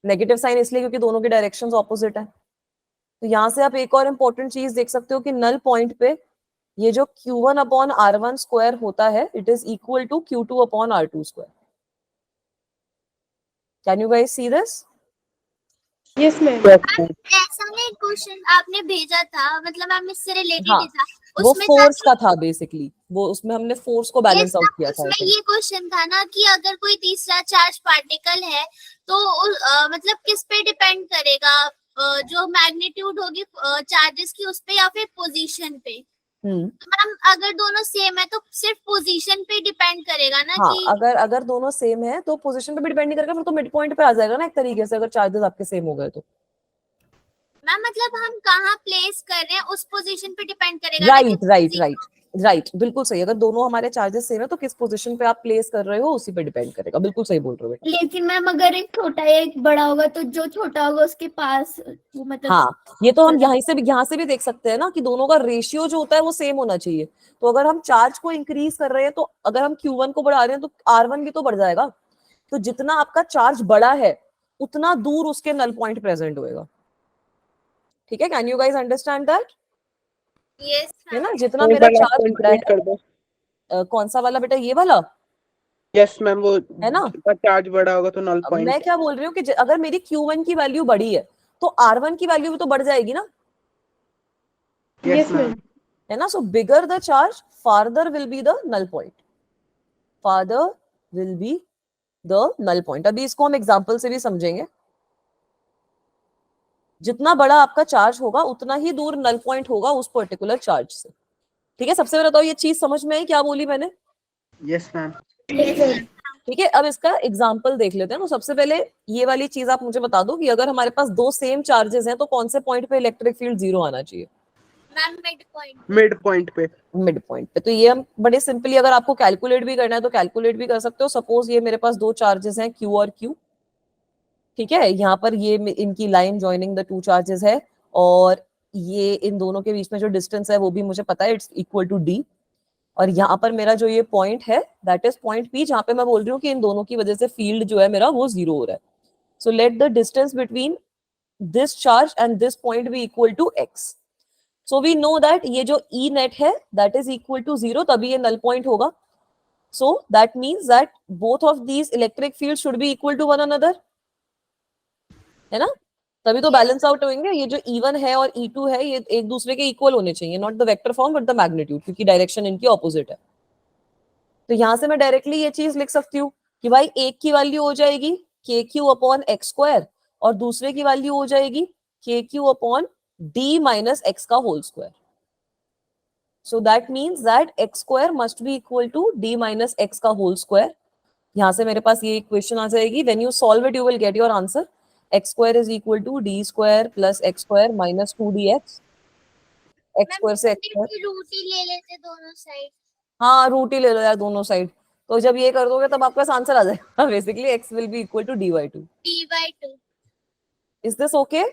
Negative sign इसलिए क्योंकि दोनों की डायरेक्शंस ऑपोजिट है। तो यहां से आप एक और इंपॉर्टेंट चीज देख सकते हो कि नल पॉइंट पे ये जो Q1 अपॉन R1 स्क्वायर होता है, it is equal to Q2 upon R2 square. Can you guys see this? Yes, ma'am. Yes, ma'am. ऐसा ना एक क्वेश्चन आपने भेजा था, मतलब मैम इससे रिलेटेड हाँ, ही था। वो उसमें फोर्स का था बेसिकली, वो उसमें हमने फोर्स को बैलेंस आउट किया था। उसमें ये क्वेश्चन था ना कि अगर कोई तीसरा चार्ज पार्टिकल है तो मतलब किस पे डिपेंड करेगा, जो मैग्नीट्यूड होगी चार्जेस की उस पे या फिर पोजीशन पे। मैम अगर दोनों सेम है तो सिर्फ पोजीशन पे डिपेंड करेगा ना हाँ, कि अगर दोनों सेम है तो पोजीशन पे भी डिपेंड नहीं करेगा, फिर तो मिड पॉइंट पे आ जाएगा ना एक तरीके से, अगर चार्जेस आपके सेम हो गए तो। मैम मतलब हम कहाँ प्लेस कर रहे हैं उस पोजीशन पे डिपेंड करेगा ना राइट कि राइट राइट राइट, बिल्कुल सही। अगर दोनों हमारे चार्जेस सेम है तो किस पोजीशन पे आप प्लेस कर रहे हो उसी पे डिपेंड करेगा। बिल्कुल सही बोल रहे हो बेटा। लेकिन मैम अगर एक छोटा है एक बड़ा होगा तो जो छोटा होगा उसके पास वो मतलब हाँ, ये तो हम यहाँ से भी देख सकते हैं ना कि दोनों का रेशियो जो होता है वो सेम होना चाहिए। तो अगर हम चार्ज को इंक्रीज कर रहे हैं तो अगर हम Q1 को बढ़ा रहे हैं तो R1 भी तो बढ़ जाएगा। तो जितना आपका चार्ज बड़ा है उतना दूर उसके नल पॉइंट प्रेजेंट होएगा। ठीक है, can you guys understand that? Yes है ना, जितना एक मेरा बार चार्ज आप बड़ा repeat कर दो। है, कौन सा वाला बेटा, ये वाला Yes, ma'am. वो है ना। चार्ज बड़ा होगा तो null अब point. मैं क्या बोल रही हूँ कि अगर मेरी Q1 की वैल्यू बड़ी है तो R1 की वैल्यू भी तो बढ़ जाएगी ना, Yes, ma'am. है ना। So bigger the charge farther will be the null point, farther will be the null point. अभी इसको हम एग्जांपल से भी समझेंगे। जितना बड़ा आपका चार्ज होगा उतना ही दूर नल पॉइंट होगा उस पर्टिकुलर चार्ज से। ठीक है, सबसे पहले बताओ ये चीज समझ में आई क्या बोली मैंने? Yes, ma'am. ठीक है, अब इसका एग्जाम्पल देख लेते हैं। तो सबसे पहले ये वाली चीज आप मुझे बता दो कि अगर हमारे पास दो सेम चार्जेस हैं तो कौन से पॉइंट पे इलेक्ट्रिक फील्ड 0 आना चाहिए? Ma'am mid point. Mid point पे. मिड पॉइंट पे। तो ये हम बड़े सिंपली, अगर आपको कैलकुलेट भी करना है तो कैलकुलेट भी कर सकते हो। सपोज ये मेरे पास दो चार्जेस हैं Q और Q, ठीक है। यहाँ पर ये इनकी line joining the two charges है, और ये इन दोनों के बीच में जो डिस्टेंस है वो भी मुझे पता है, इट्स इक्वल टू D। और यहाँ पर मेरा जो ये पॉइंट है दैट इज पॉइंट P, जहाँ पे मैं बोल रही हूँ कि इन दोनों की वजह से फील्ड जो है मेरा वो 0 हो रहा है। So let the distance between this charge and this point be equal to x। So we know that ये जो E नेट है दैट इज इक्वल टू 0, तभी ये नल पॉइंट होगा। So that means that both of these electric field should be equal to one another, है ना। तभी तो बैलेंस आउट होंगे। ये जो E1 है और E2 है ये एक दूसरे के इक्वल होने चाहिए, not the vector form but the magnitude, क्योंकि डायरेक्शन इनकी ऑपोजिट है। तो यहां से मैं डायरेक्टली ये चीज लिख सकती हूँ कि भाई एक की वैल्यू हो जाएगी KQ अपॉन एक्स स्क्वायर और दूसरे की वैल्यू हो जाएगी KQ upon D minus x का whole square. So that means that x square must be equal to D minus x का होल स्क्वायर। यहां से मेरे पास ये इक्वेशन आ जाएगी। When you solve it you will get your answer. X square is equal to D square plus x square minus 2DX। X square से x square, root ही ले लेते दोनों साइड। हाँ रूट ही ले लो यार दोनों साइड। तो जब ये कर दोगे तब आपके पास आंसर आ जाएगा। Basically x will be equal to d/2। d/2। Is this okay?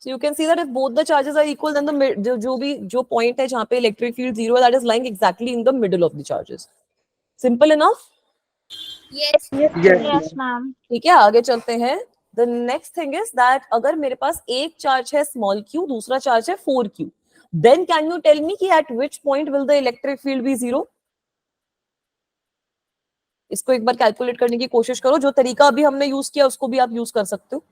So you can see that if both the charges are equal, then the जो point है जहाँ पे electric field 0 है, that is lying exactly in the middle of the charges. Simple enough? Yes Yes, Yes, ma'am. ma'am. ठीक है, आगे चलते हैं। The next thing is that अगर मेरे पास एक चार्ज है small q, दूसरा चार्ज है 4q, then can you tell me कि at which point will the electric field be 0? इसको एक बार कैलकुलेट करने की कोशिश करो। जो तरीका अभी हमने यूज किया उसको भी आप यूज कर सकते हो।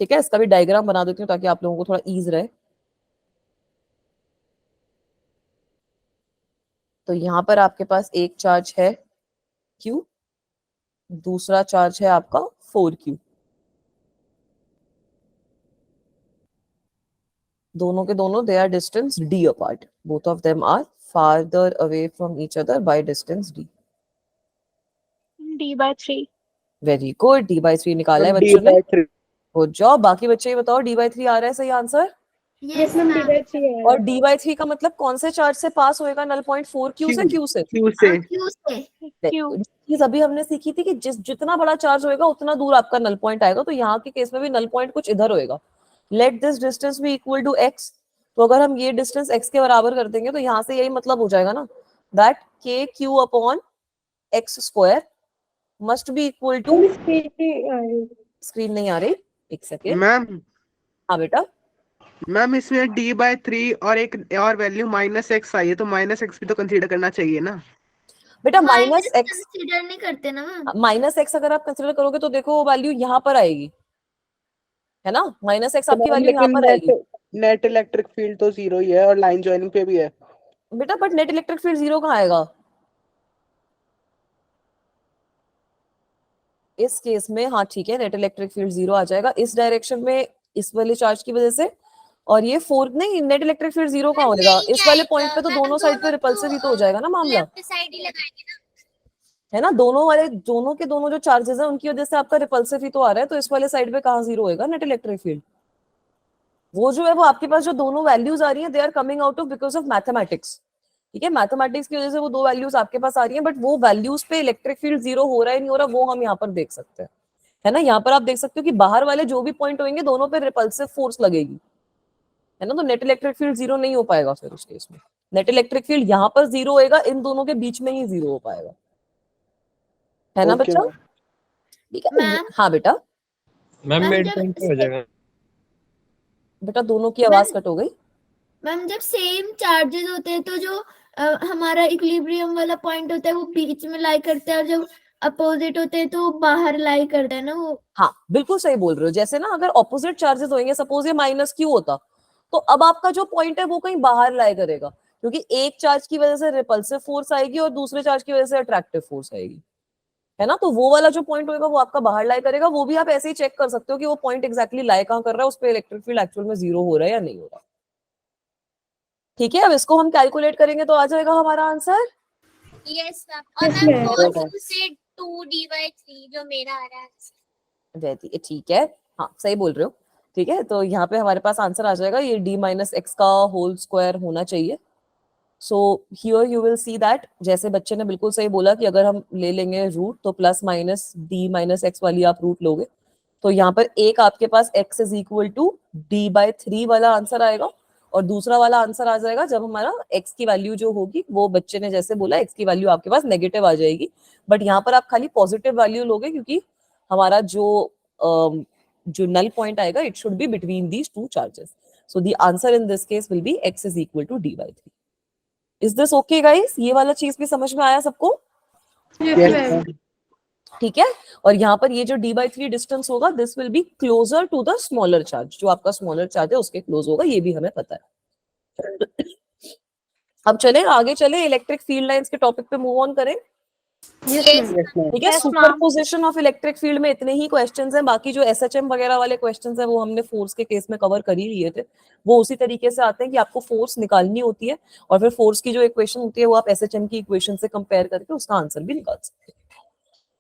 ठीक है, इसका भी डायग्राम बना देती हूँ ताकि आप लोगों को थोड़ा ईज रहे। तो यहां पर आपके पास एक चार्ज है Q, दूसरा चार्ज है आपका 4Q। दोनों के दोनों they are distance D apart, both of them are farther away from each other by distance d. D/3. Very good, d/3 निकाला है D बच्चों ने, by 3. Good job. बाकी बच्चे ये बताओ d/3 आ रहा है सही आंसर? Yes, ma'am. D/3 है. और d/3 का मतलब कौन से चार्ज से पास होएगा नल पॉइंट? 4q से, q से। Q से. क्यू से Q. चीज अभी हमने सीखी थी कि जितना बड़ा चार्ज होएगा उतना दूर आपका नल पॉइंट आएगा, तो यहाँ के केस में भी नल पॉइंट कुछ इधर होएगा। Let this distance be equal to x, तो अगर हम ये डिस्टेंस x के बराबर कर देंगे तो यहाँ से यही मतलब हो जाएगा ना, that kq upon x square must be equal to, screen नहीं आ रही, एक सेकेंड। मैम हाँ बेटा, मैम इसमें D by 3 और एक और वैल्यू -x आई है, तो -x भी तो कंसीडर करना चाहिए ना। बेटा माइनस माइनस x, कंसीडर नहीं करते ना मैम। माइनस x अगर आप कंसिडर करोगे तो देखो वो वैल्यू यहाँ पर आएगी, है ना, -x आपकी वैल्यू यहाँ पर आएगी। नेट इलेक्ट्रिक फील्ड तो 0 ही है और लाइन जॉइनिंग पे भी है। बेटा बट नेट इलेक्ट्रिक फील्ड 0 कहाँ आएगा? इस केस में हाँ ठीक है, नेट इलेक्ट्रिक फील्ड 0 आ जाएगा इस डायरेक्शन में इस वाले चार्ज की वजह से, और ये 4 नहीं, नेट इलेक्ट्रिक फील्ड 0 कहाँ होएगा? इस वाले पॉइंट पे तो दोनों साइड पे रिपल्सिव ही तो हो जाएगा ना मामला, लेफ्ट साइड ही लगाएंगे ना। है ना। दोनों के दोनों जो चार्जेस हैं उनकी वजह से आपका रिपल्सिव ही तो आ रहा है, तो इस वाले साइड पे कहाँ 0 होएगा नेट इलेक्ट्रिक फील्ड? वो जो है वो आपके पास जो दोनों वैल्यूज आ रही हैं they are coming out of because of mathematics, ठीक है। मैथमेटिक्स की वजह से वो दो वैल्यूज आपके पास आ रही हैं, बट वो वैल्यूज पे इलेक्ट्रिक फील्ड 0 हो रहा है नहीं हो रहा वो हम यहाँ पर देख सकते हैं, है ना। यहाँ पर आप देख सकते हो कि बाहर वाले जो भी पॉइंट होंगे दोनों पे रिपल्सिव फोर्स लगेगी, है ना, तो नेट इलेक्ट्रिक फील्ड 0 नहीं हो पाएगा फिर उस केस में। नेट इलेक्ट्रिक फील्ड यहाँ पर 0 होएगा, इन दोनों के बीच में ही 0 हो पाएगा, है ना बच्चा, ठीक है। मैम हाँ बेटा, मैम मैम, मिड जब पॉइंट पे हो जाएगा। बेटा दोनों की आवाज कट हो गई। मैम जब सेम चार्जेस होते हैं तो जो हमारा इक्विलिब्रियम वाला पॉइंट होता है वो बीच में लाई करता है, और जब अपोजिट होते हैं तो बाहर लाई करता है ना वो। हाँ बिल्कुल सही बोल रहे हो। जैसे ना अगर ऑपोजिट चार्जेस होंगे, सपोज ये -q होता, तो अब आपका जो पॉइंट है वो कहीं बाहर लाई करेगा, क्योंकि एक चार्ज की वजह से रिपल्सिव फोर्स आएगी और दूसरे चार्ज की वजह से अट्रैक्टिव फोर्स आएगी, है ना। तो वो वाला जो पॉइंट होगा वो आपका बाहर लाई करेगा। वो भी आप ऐसे ही चेक कर सकते हो कि वो पॉइंट एक्जैक्टली लाई कहाँ कर रहा है, उस पर इलेक्ट्रिक फील्ड एक्चुअल में 0 हो रहा है या नहीं हो रहा, ठीक है। अब इसको हम कैलकुलेट करेंगे तो आ जाएगा हमारा आंसर। यस मैम, और Yes, मैम ma'am. 4 से 2D/3 जो मेरा आ रहा है। ठीक है, हाँ सही बोल रहे हो, ठीक है। तो यहाँ पे हमारे पास आंसर आ जाएगा, ये d-x का होल स्क्वायर होना चाहिए। So here you will see that, जैसे बच्चे ने बिल्कुल सही बोला कि अगर हम ले लेंगे रूट तो +-d-x वाली आप रूट लोगे, तो यहाँ पर एक आपके पास x is equal to d/3 वाला आंसर आएगा, और दूसरा वाला आंसर आ जाएगा जब हमारा x की वैल्यू जो होगी, वो बच्चे ने जैसे बोला x की वैल्यू आपके पास नेगेटिव आ जाएगी, बट यहाँ पर आप खाली पॉजिटिव वैल्यू लोगे, क्योंकि हमारा जो नल पॉइंट आएगा it should be between these two charges. So the answer in this case will be x is equal to d/3। Is this okay guys? ये वाला चीज भी समझ में आया सबको? Yes, ma'am. ठीक है। और यहाँ पर ये जो d/3 डिस्टेंस होगा this will be closer to the smaller charge, जो आपका स्मॉलर चार्ज है उसके क्लोज होगा, ये भी हमें पता है। अब चले आगे, चले इलेक्ट्रिक फील्ड लाइंस के टॉपिक पे मूव ऑन करें, Yes, Yes, ma'am. ठीक है। Yes, superposition of electric field में इतने ही क्वेश्चंस हैं, बाकी जो SHM वगैरह वाले क्वेश्चंस हैं वो हमने फोर्स के केस में कवर कर ही लिए थे। वो उसी तरीके से आते हैं कि आपको फोर्स निकालनी होती है, और फिर फोर्स की जो इक्वेशन होती है वो आप SHM की इक्वेशन से कंपेयर करके उसका आंसर भी निकाल सकते हैं,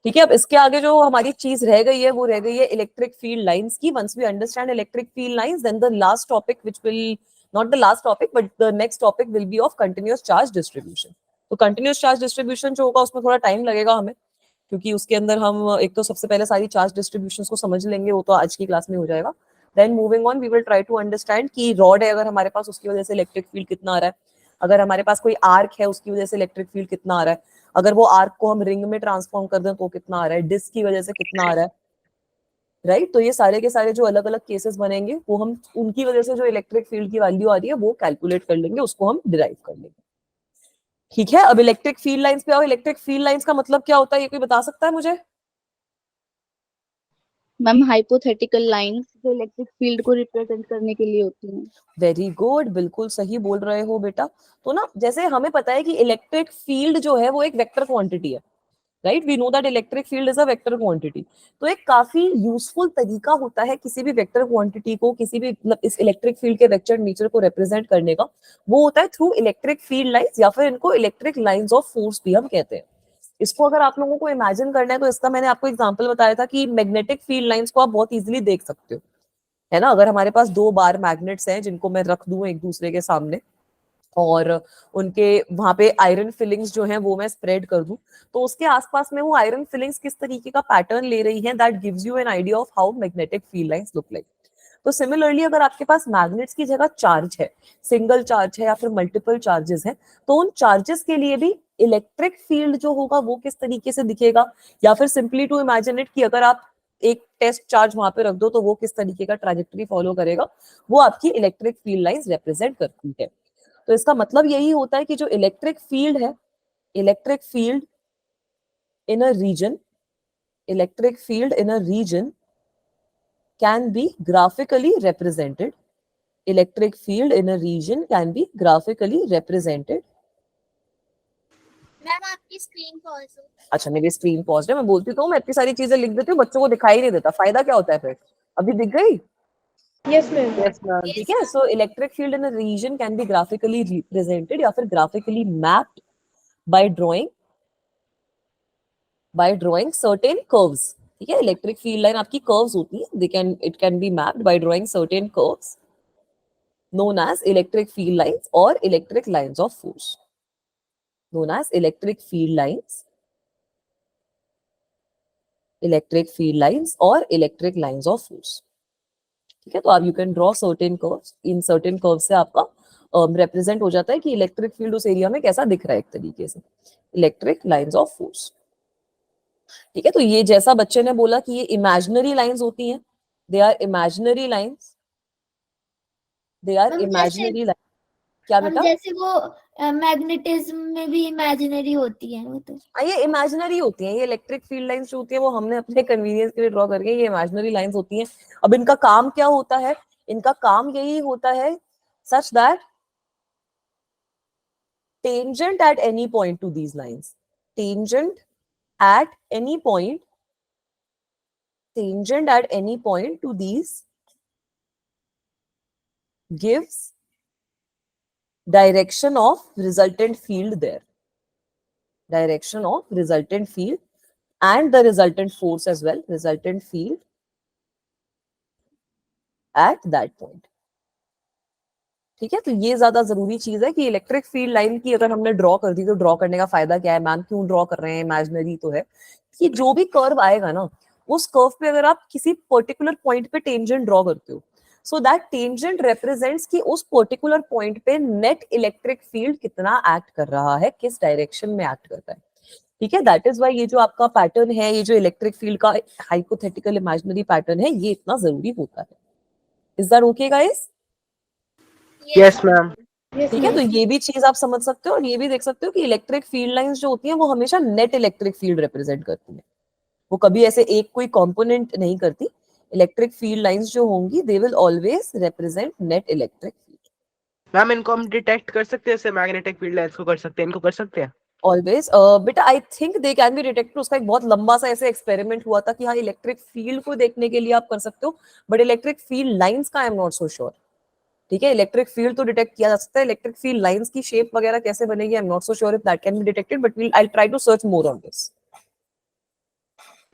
ठीक है। अब इसके आगे जो हमारी चीज रह गई है वो रह गई है इलेक्ट्रिक फील्ड लाइंस की। Once we understand electric field lines, then the last topic which will not the last topic but the next topic will be of continuous charge distribution. तो कंटिन्यूअस चार्ज डिस्ट्रीब्यूशन जो होगा उसमें थोड़ा time लगेगा हमें, क्योंकि उसके अंदर हम एक तो सबसे पहले सारी चार्ज डिस्ट्रीब्यूशंस को समझ लेंगे, वो तो आज की क्लास में हो जाएगा। Then moving on we will try to understand कि रॉड है अगर हमारे पास, उसकी वजह से इलेक्ट्रिक फील्ड कितना आ रहा है, अगर हमारे पास कोई आर्क है उसकी वजह से इलेक्ट्रिक फील्ड कितना आ रहा है, अगर वो आर्क को हम रिंग में ट्रांसफॉर्म कर दें तो कितना आ रहा है, डिस्क की वजह से कितना आ रहा है, राइट। तो ये सारे के सारे जो अलग अलग केसेस बनेंगे वो हम उनकी वजह से जो इलेक्ट्रिक फील्ड की वैल्यू आ रही है वो कैलकुलेट कर लेंगे, उसको हम डिराइव कर लेंगे, ठीक है। अब इलेक्ट्रिक फील्ड लाइंस पे आओ। इलेक्ट्रिक फील्ड लाइंस का मतलब क्या होता है, ये कोई बता सकता है मुझे? मैम हाइपोथेटिकल लाइंस जो इलेक्ट्रिक फील्ड को रिप्रेजेंट करने के लिए होती हैं। वेरी गुड, बिल्कुल सही बोल रहे हो बेटा। तो ना जैसे हमें पता है कि इलेक्ट्रिक फील्ड जो है वो एक वेक्टर क्वांटिटी है, right, we know that electric field is a vector quantity. तो एक काफी यूजफुल तरीका होता है किसी भी वेक्टर क्वांटिटी को, किसी भी मतलब इस इलेक्ट्रिक फील्ड के वेक्टर नेचर को रिप्रेजेंट करने का, वो होता है थ्रू इलेक्ट्रिक फील्ड लाइंस, या फिर इनको इलेक्ट्रिक लाइंस ऑफ फोर्स भी हम कहते हैं। इसको अगर आप लोगों को इमेजिन करना है तो इसका मैंने आपको एग्जांपल बताया था कि मैग्नेटिक फील्ड लाइंस को आप बहुत इजीली देख सकते हो, है ना। अगर हमारे पास 2 बार मैग्नेट्स हैं जिनको मैं रख दूं एक दूसरे के सामने और उनके वहां पे आयरन फिलिंग्स जो हैं वो मैं स्प्रेड कर दूं, तो उसके आसपास में वो आयरन फिलिंग्स किस तरीके का पैटर्न ले रही हैं, that gives you an idea of how magnetic field lines look like. तो सिमिलरली अगर आपके पास मैग्नेट्स की जगह चार्ज है, सिंगल चार्ज है या फिर मल्टीपल चार्जेस हैं, तो उन चार्जेस के लिए भी इलेक्ट्रिक फील्ड जो होगा वो किस तरीके से दिखेगा, या फिर सिंपली टू इमेजिन इट कि अगर आप एक टेस्ट चार्ज वहां पे रख दो तो वो किस तरीके का ट्रैजेक्टरी फॉलो करेगा, वो आपकी इलेक्ट्रिक फील्ड लाइंस रिप्रेजेंट करती है। तो इसका मतलब यही होता है कि जो इलेक्ट्रिक फील्ड है, electric field in a region, electric field in a region can be graphically represented. Electric field in a region can be graphically represented. Ma'am आपकी स्क्रीन पॉज हो। अच्छा, मेरी स्क्रीन पॉज है, मैं बोलती तो हूँ, मैं इतनी सारी चीजें लिख देती हूँ, बच्चों को दिखाई नहीं देता, फायदा क्या होता है फिर। अभी दिख गई? Yes, ma'am. Yes ma'am. ठीक है। So electric field in a region can be graphically represented या फिर graphically mapped by drawing certain curves. ठीक है, इलेक्ट्रिक फील्ड लाइन आपकी कर्व्स होती है, it can be mapped by drawing certain curves known as electric field lines or electric lines of force, known as electric field lines or electric lines of force। ठीक है, तो आप you can draw certain curves, in certain curve से आपका represent हो जाता है कि इलेक्ट्रिक फील्ड उस एरिया में कैसा दिख रहा है, एक तरीके से इलेक्ट्रिक लाइंस ऑफ फोर्स। ठीक है, तो ये जैसा बच्चे ने बोला कि ये इमेजिनरी लाइंस होती हैं, they are imaginary lines, they are hmm imaginary lines. क्या हम बेटा? जैसे वो मैग्नेटिज्म में भी इमेजिनरी होती है वो तो। ये इमेजिनरी होती हैं, ये इलेक्ट्रिक फील्ड लाइंस जो होती है वो हमने अपने कन्वीनियंस के लिए ड्रॉ करके, ये इमेजिनरी लाइंस होती हैं। अब इनका काम क्या होता है? इनका काम यही होता है such that tangent at any point two these lines, tangent at any point, tangent at any point two these gives direction of resultant field there, direction of resultant field and the resultant force as well, resultant field at that point। ठीक है, तो ये ज्यादा जरूरी चीज है कि electric field line की अगर हमने ड्रॉ कर दी तो ड्रॉ करने का फायदा क्या है, मैम क्यों ड्रॉ कर रहे हैं, इमेजिनरी तो है कि जो भी कर्व आएगा ना, उस कर्व पे अगर आप किसी पर्टिकुलर पॉइंट पे टेंजेंट ड्रॉ करते हो, सो दैट टेंजेंट रिप्रेजेंट्स कि उस पर्टिकुलर पॉइंट पे नेट इलेक्ट्रिक फील्ड कितना एक्ट कर रहा है, किस डायरेक्शन में एक्ट करता है। ठीक है, दैट इज व्हाई ये जो आपका पैटर्न है, ये जो इलेक्ट्रिक फील्ड का हाइपोथेटिकल इमेजिनरी पैटर्न है, ये इतना जरूरी होता है। Is that okay guys? Yes ma'am. Yes, ठीक है, तो ma'am. ये भी चीज आप समझ सकते हो और ये भी देख सकते हो कि इलेक्ट्रिक फील्ड लाइंस जो होती हैं वो हमेशा नेट इलेक्ट्रिक फील्ड रिप्रेजेंट करती है, वो कभी ऐसे एक कोई कंपोनेंट नहीं करती। इलेक्ट्रिक फील्ड लाइंस जो होंगी they will always represent net electric field. Ma'am इनको हम डिटेक्ट कर सकते हैं, जैसे मैग्नेटिक फील्ड लाइंस को कर सकते हैं, इनको कर सकते हैं ऑलवेज बेटा, I think they can be detected. उसका एक बहुत लंबा सा ऐसे एक्सपेरिमेंट हुआ था कि हाँ इलेक्ट्रिक फील्ड को देखने के लिए आप कर सकते हो, बट इलेक्ट्रिक फील्ड लाइंस का आई एम नॉट सो श्योर। ठीक है, इलेक्ट्रिक फील्ड तो डिटेक्ट किया जा सकता है, इलेक्ट्रिक फील्ड लाइंस की शेप वगैरह कैसे बनेगी I am not so sure if that can be detected, but I try to search more on this.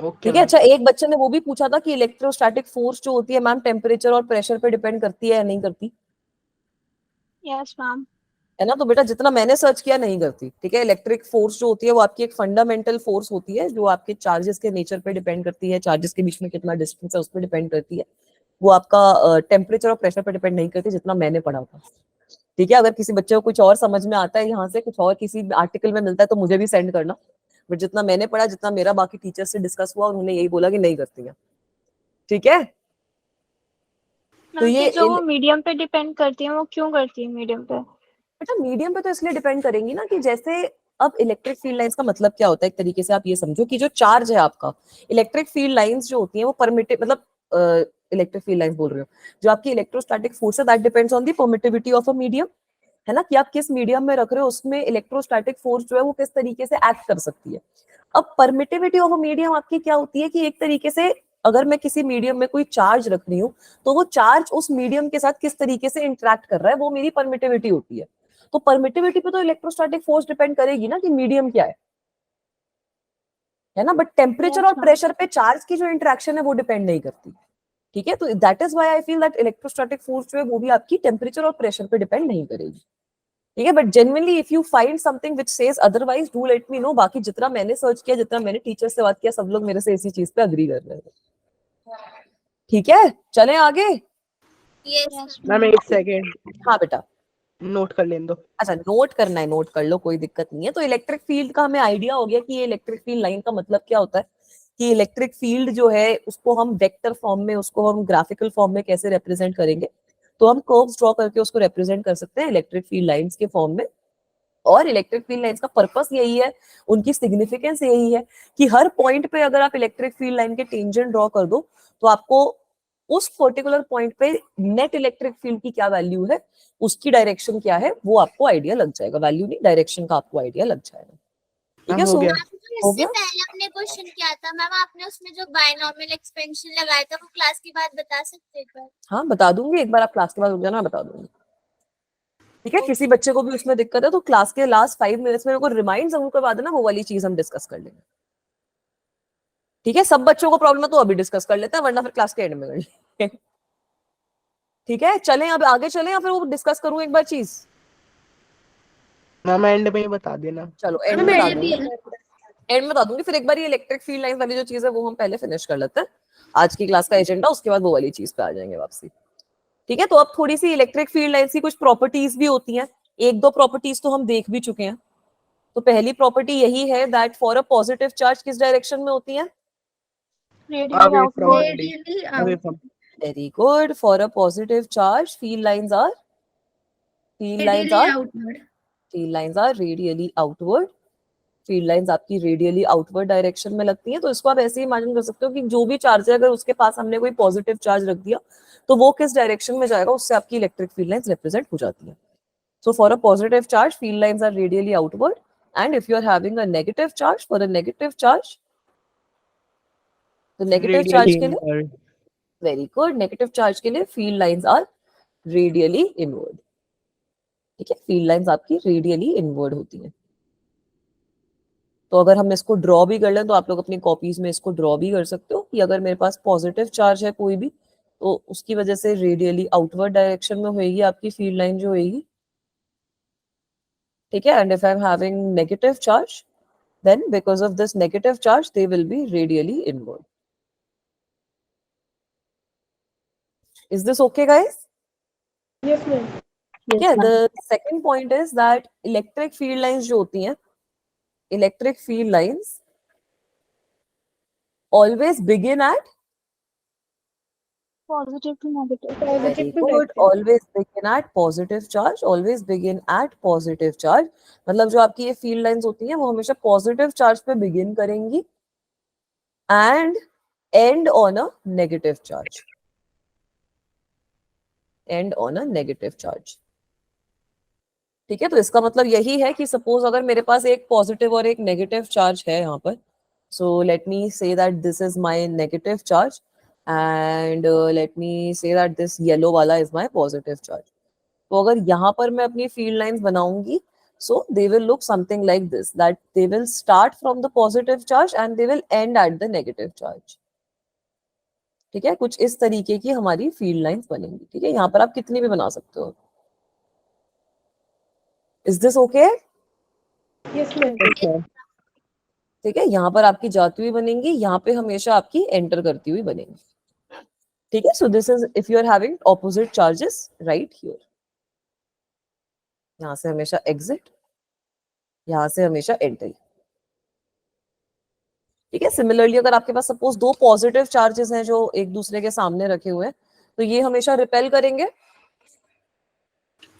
Okay ठीक है, अच्छा एक बच्चे ने वो भी पूछा था कि इलेक्ट्रोस्टैटिक फोर्स जो होती है मैम टेम्परेचर और प्रेशर पे डिपेंड करती है या नहीं करती, यस मैम। है ना। तो बेटा जितना मैंने सर्च किया नहीं करती। ठीक है, इलेक्ट्रिक फोर्स जो होती है वो आपकी एक फंडामेंटल फोर्स होती है जो आपके चार्जेस के नेचर पे डिपेंड करती है, चार्जेस के बीच में कितना डिस्टेंस है उस पर डिपेंड करती है, वो आपका टेम्परेचर और प्रेशर पे डिपेंड नहीं करती, जितना मैंने पढ़ा था। ठीक है, अगर किसी बच्चे को कुछ और समझ में आता है, यहाँ से कुछ और किसी आर्टिकल में मिलता है तो मुझे भी सेंड करना, बट जितना मैंने पढ़ा, जितना मेरा बाकी टीचर से डिस्कस हुआ, उन्होंने यही बोला कि नहीं करती है। ठीक है, तो ये जो वो मीडियम पे डिपेंड करती है, वो क्यों करती है मीडियम पे? बेटा मीडियम पे तो इसलिए डिपेंड करेंगी ना कि जैसे अब इलेक्ट्रिक फील्ड लाइंस का मतलब क्या होता है, एक तरीके से आप ये समझो कि जो चार्ज है आपका, इलेक्ट्रिक फील्ड लाइंस जो होती हैं वो परमिटिव, मतलब इलेक्ट्रिक फील्ड लाइंस बोल रही हूँ, जो आपकी इलेक्ट्रोस्टैटिक फोर्स है that depends on the permittivity of a medium. है ना, कि आप किस मीडियम में रख रहे हो उसमें इलेक्ट्रोस्टैटिक फोर्स जो है वो किस तरीके से एक्ट कर सकती है। अब परमिटिविटी ऑफ अ मीडियम आपकी क्या होती है कि एक तरीके से अगर मैं किसी मीडियम में कोई चार्ज रख रही हूँ तो वो चार्ज उस मीडियम के साथ किस तरीके से इंटरेक्ट कर रहा है, वो मेरी परमिटिविटी होती है। तो परमिटिविटी पे तो इलेक्ट्रोस्टैटिक फोर्स डिपेंड करेगी ना कि मीडियम क्या है ना, बट टेम्परेचर और प्रेशर पे चार्ज की जो इंटरेक्शन है वो डिपेंड नहीं करती। ठीक है, तो that is why I feel that electrostatic force जो है वो भी आपकी टेम्परेचर और प्रेशर पे डिपेंड नहीं करेगी। ठीक है, but genuinely if you find something which says otherwise do let me know. बाकी जितना मैंने सर्च किया, जितना मैंने टीचर से बात किया, सब लोग मेरे से इसी चीज पे अग्री कर रहे हैं। ठीक है, चलें आगे। यस मैम एक सेकेंड हाँ बेटा, नोट कर लेने दो। अच्छा नोट करना है, नोट कर लो, कोई दिक्कत नहीं है। तो इलेक्ट्रिक फील्ड का हमें आइडिया हो गया कि ये इलेक्ट्रिक फील्ड लाइन का मतलब क्या होता है, कि इलेक्ट्रिक फील्ड जो है उसको हम वेक्टर फॉर्म में, उसको हम ग्राफिकल फॉर्म में कैसे रिप्रेजेंट करेंगे। तो हम कर्व्स ड्रॉ करके उसको रिप्रेजेंट कर सकते हैं इलेक्ट्रिक फील्ड लाइंस के फॉर्म में। और इलेक्ट्रिक फील्ड लाइंस का पर्पस यही है, उनकी सिग्निफिकेंस यही है कि हर पॉइंट पे अगर आप इलेक्ट्रिक फील्ड लाइन के टेंजेंट ड्रॉ कर दो तो आपको उस पर्टिकुलर पॉइंट पे नेट इलेक्ट्रिक फील्ड की क्या वैल्यू है, उसकी डायरेक्शन क्या है, वो आपको आइडिया लग जाएगा। वैल्यू नहीं, डायरेक्शन का आपको आइडिया लग जाएगा। ठीक है, हो सो गया। हो इससे गया। पहले हमने क्वेश्चन किया था मैम, आपने उसमें जो बायनॉमियल एक्सपेंशन लगाया था वो क्लास के बाद बता सकते हैं एक बार? हाँ बता दूंगी, एक बार आप क्लास के बाद रुक जाना, मैं बता दूंगी। ठीक है, किसी बच्चे को भी उसमें दिक्कत है तो क्लास के लास्ट 5 मिनट्स में मेरे को रिमाइंड जरूर करवा देना, वो वाली चीज हम डिस्कस कर लेंगे। ठीक है, सब बच्चों को प्रॉब्लम है तो अभी डिस्कस कर लेते हैं, वरना फिर क्लास के एंड में कर लेंगे। ठीक है, चलें अब आगे चलें या फिर वो डिस्कस करूं एक बार चीज? मैम एंड में ही बता देना। चलो एंड में बता दूंगी, एंड में बता दूंगी। फिर एक बार ये इलेक्ट्रिक फील्ड लाइन वाली जो चीज है वो हम पहले फिनिश कर लेते हैं, आज की क्लास का एजेंडा, उसके बाद वो वाली चीज पे आ जाएंगे वापसी। ठीक है, तो अब थोड़ी सी इलेक्ट्रिक फील्ड लाइन की कुछ प्रॉपर्टीज भी होती हैं। एक दो प्रॉपर्टीज तो हम देख भी चुके हैं। तो पहली प्रॉपर्टी यही है that for a positive charge किस डायरेक्शन में होती है? Radially away from outward. Body, away from. Very good, for a positive charge field lines are radially outward. Field lines आपकी रेडियली आउटवर्ड डायरेक्शन में लगती हैं। तो इसको आप ऐसे ही इमेजिन कर सकते हो कि जो भी चार्ज है, अगर उसके पास हमने कोई पॉजिटिव चार्ज रख दिया तो वो किस डायरेक्शन में जाएगा, उससे आपकी इलेक्ट्रिक फील्ड लाइंस रिप्रेजेंट हो जाती है। So for a positive charge, field lines are radially outward, and if you are having a negative charge, for a negative charge, the negative charge के लिए very good, negative charge के लिए field lines are radially inward. ठीक है, field lines आपकी radially inward होती हैं। तो अगर हम इसको ड्रॉ भी कर लें तो आप लोग अपनी कॉपीज में इसको ड्रॉ भी कर सकते हो कि अगर मेरे पास पॉजिटिव चार्ज है कोई भी तो उसकी वजह से रेडियली आउटवर्ड डायरेक्शन में होएगी आपकी फील्ड लाइन जो होएगी। ठीक है, and if I am having negative charge, then because of this negative charge they will be radially inward. Is this okay guys? Yes, ma'am. Yeah, the second point is that electric field lines जो होती हैं, electric field lines always begin at positive to negative. very Positive to good, negative. always begin at positive charge, always begin at positive charge। मतलब जो आपकी ये field lines होती हैं वो हमेशा positive charge पे begin करेंगी and end on a negative charge, end on a negative charge। ठीक है, तो इसका मतलब यही है कि सपोज अगर मेरे पास एक पॉजिटिव और एक नेगेटिव चार्ज है यहाँ पर, सो let me say that this is my negative charge and let me say that this yellow वाला इज माय पॉजिटिव चार्ज। तो अगर यहाँ पर मैं अपनी फील्ड लाइंस बनाऊंगी, so they will look something like this, that they will start from the positive charge and they will end at the negative charge. ठीक है, कुछ इस तरीके की हमारी फील्ड लाइंस बनेंगी। ठीक है, यहाँ पर आप कितनी भी बना सकते हो। Is this okay? Yes, ma'am. ठीक है, यहाँ पर आपकी जाती हुई बनेंगी, यहाँ पे हमेशा आपकी एंटर करती हुई बनेंगी। ठीक है, so this is if you are having opposite charges right here, यहाँ से हमेशा एग्जिट, यहाँ से हमेशा एंट्री। ठीक है, सिमिलरली अगर आपके पास सपोज दो पॉजिटिव चार्जेस हैं जो एक दूसरे के सामने रखे हुए हैं तो ये हमेशा रिपेल करेंगे,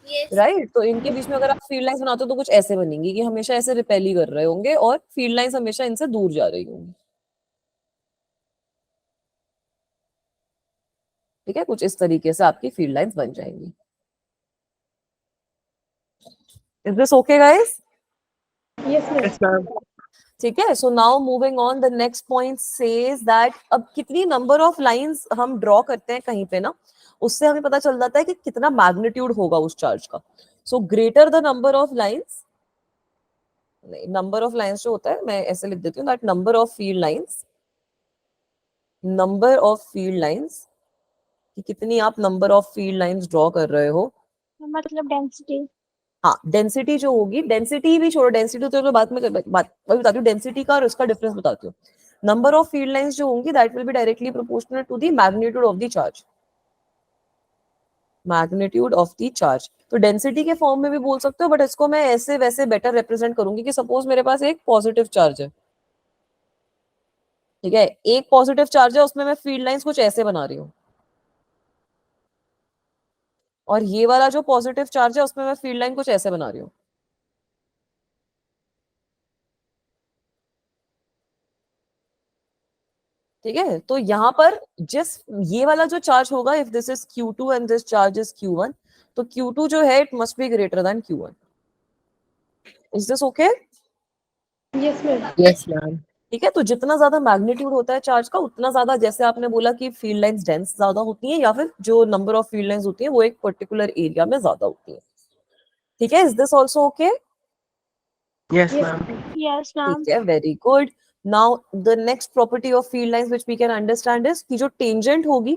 यस राइट? तो इनके बीच में अगर आप फील्ड लाइंस बनाते हो तो कुछ ऐसे बनेंगी कि हमेशा ऐसे रिपेल ही कर रहे होंगे और फील्ड लाइंस हमेशा इनसे दूर जा रही होंगी। ठीक है, कुछ इस तरीके से आपकी फील्ड लाइंस बन जाएंगी। Is this okay, guys? Yes, ma'am. Yes, ma'am. ठीक है. So now moving on, the next point says that अब कितनी number of lines हम draw करते हैं कहीं पे ना, उससे हमें पता चल जाता है कि कितना magnitude होगा उस charge का. So greater the number of lines, नहीं, number of lines जो होता है मैं ऐसे लिख देती हूँ, that number of field lines, कि कितनी आप number of field lines draw कर रहे हो. मतलब डेंसिटी। हाँ, डेंसिटी जो होगी, डेंसिटी भी छोड़ो, डेंसिटी तो बाद में बताती हूँ, डेंसिटी का और उसका डिफरेंस बताती हूँ. नंबर ऑफ फील्ड लाइंस जो होंगी that will be directly proportional to the magnitude of the charge. Magnitude of the charge तो डेंसिटी के फॉर्म में भी बोल सकते हो, बट इसको मैं ऐसे वैसे बेटर रिप्रेजेंट करूंगी कि सपोज मेरे पास एक पॉजिटिव चार्ज है, ठीक है, एक पॉजिटिव चार्ज है, उसमें मैं फील्ड लाइंस कुछ ऐसे बना रही हूँ, और ये वाला जो पॉजिटिव चार्ज है उसमें मैं फील्ड लाइन कुछ ऐसे बना रही हूँ. ठीक है, तो यहाँ पर जिस ये वाला जो चार्ज होगा, if this is Q2 and this charge is Q1, तो Q2 जो है it must be greater than Q1. Is this okay? Yes, ma'am. Yes, ma'am. ठीक है, तो जितना ज्यादा मैग्नीट्यूड होता है चार्ज का, उतना ज्यादा, जैसे आपने बोला कि फील्ड लाइंस डेंस ज्यादा होती हैं, या फिर जो नंबर ऑफ फील्ड लाइंस होती है वो एक पर्टिकुलर एरिया में ज्यादा होती है. ठीक है, is this also okay? Yes, Yes, ma'am. ma'am. Yes ma'am. ठीक है, very good. Now the next property of field lines which we can understand is कि जो टेंजेंट होगी,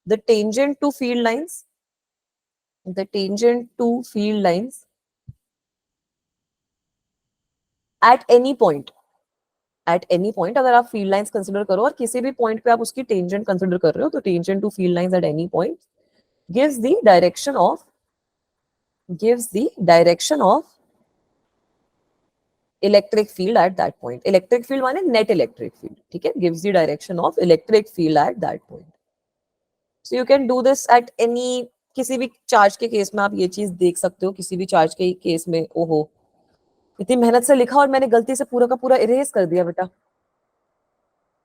the tangent to field lines, the tangent to field lines at any point, अगर आप field lines consider करो और किसी भी point पे आप उसकी टेंजेंट कंसिडर कर रहे हो, तो tangent to field lines at any point gives the direction of electric field at that point. Electric field माने net electric field, ठीक है, gives the direction of electric field at that point. So you can do this at any, किसी भी charge के case में आप ये चीज देख सकते हो. किसी भी चार्ज के केस में, ओहो इतनी मेहनत से लिखा और मैंने गलती से पूरा का पूरा इरेज कर दिया बेटा,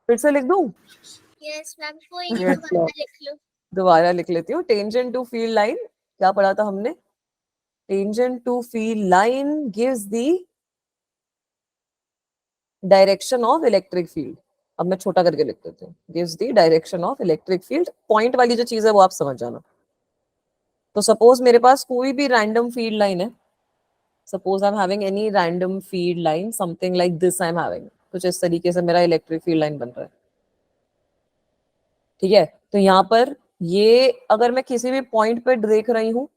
फिर से लिख दूं? यस मैम, कोई नहीं, Yes, दोबारा ma'am. लिख लो. दोबारा लिख लेती हूँ. टेंजेंट टू फील्ड लाइन, क्या पढ़ा था हमने? Tangent to field line gives the direction of electric field. अब मैं छोटा करके लिख देती हूँ, gives the direction of electric field. Point वाली जो चीज है वो आप समझ जाना. तो सपोज मेरे पास कोई भी रैंडम फील्ड लाइन है, suppose I am having any random field line, something like this I am having, कुछ इस तरीके से मेरा इलेक्ट्रिक फील्ड लाइन बन रहा है. ठीक है, तो यहाँ पर ये अगर मैं किसी भी पॉइंट पे देख रही हूँ,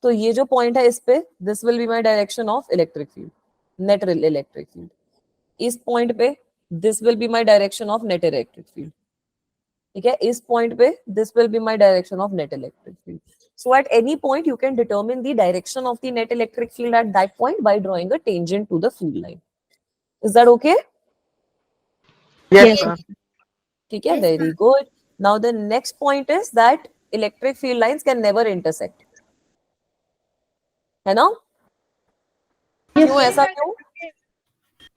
तो ये जो पॉइंट है इस पे, this will be my direction of electric field, net electric field. इस पॉइंट पे this will be my direction of net electric field. ठीक है, इस पॉइंट पे this will be my direction of net electric field. So at any point you can determine the direction of the net electric field at that point by drawing a tangent to the field line. Is that okay? Yes, ma'am. ठीक है, Yes, very good. Now the next point is that electric field lines can never intersect. है ना? क्यों ऐसा क्यों?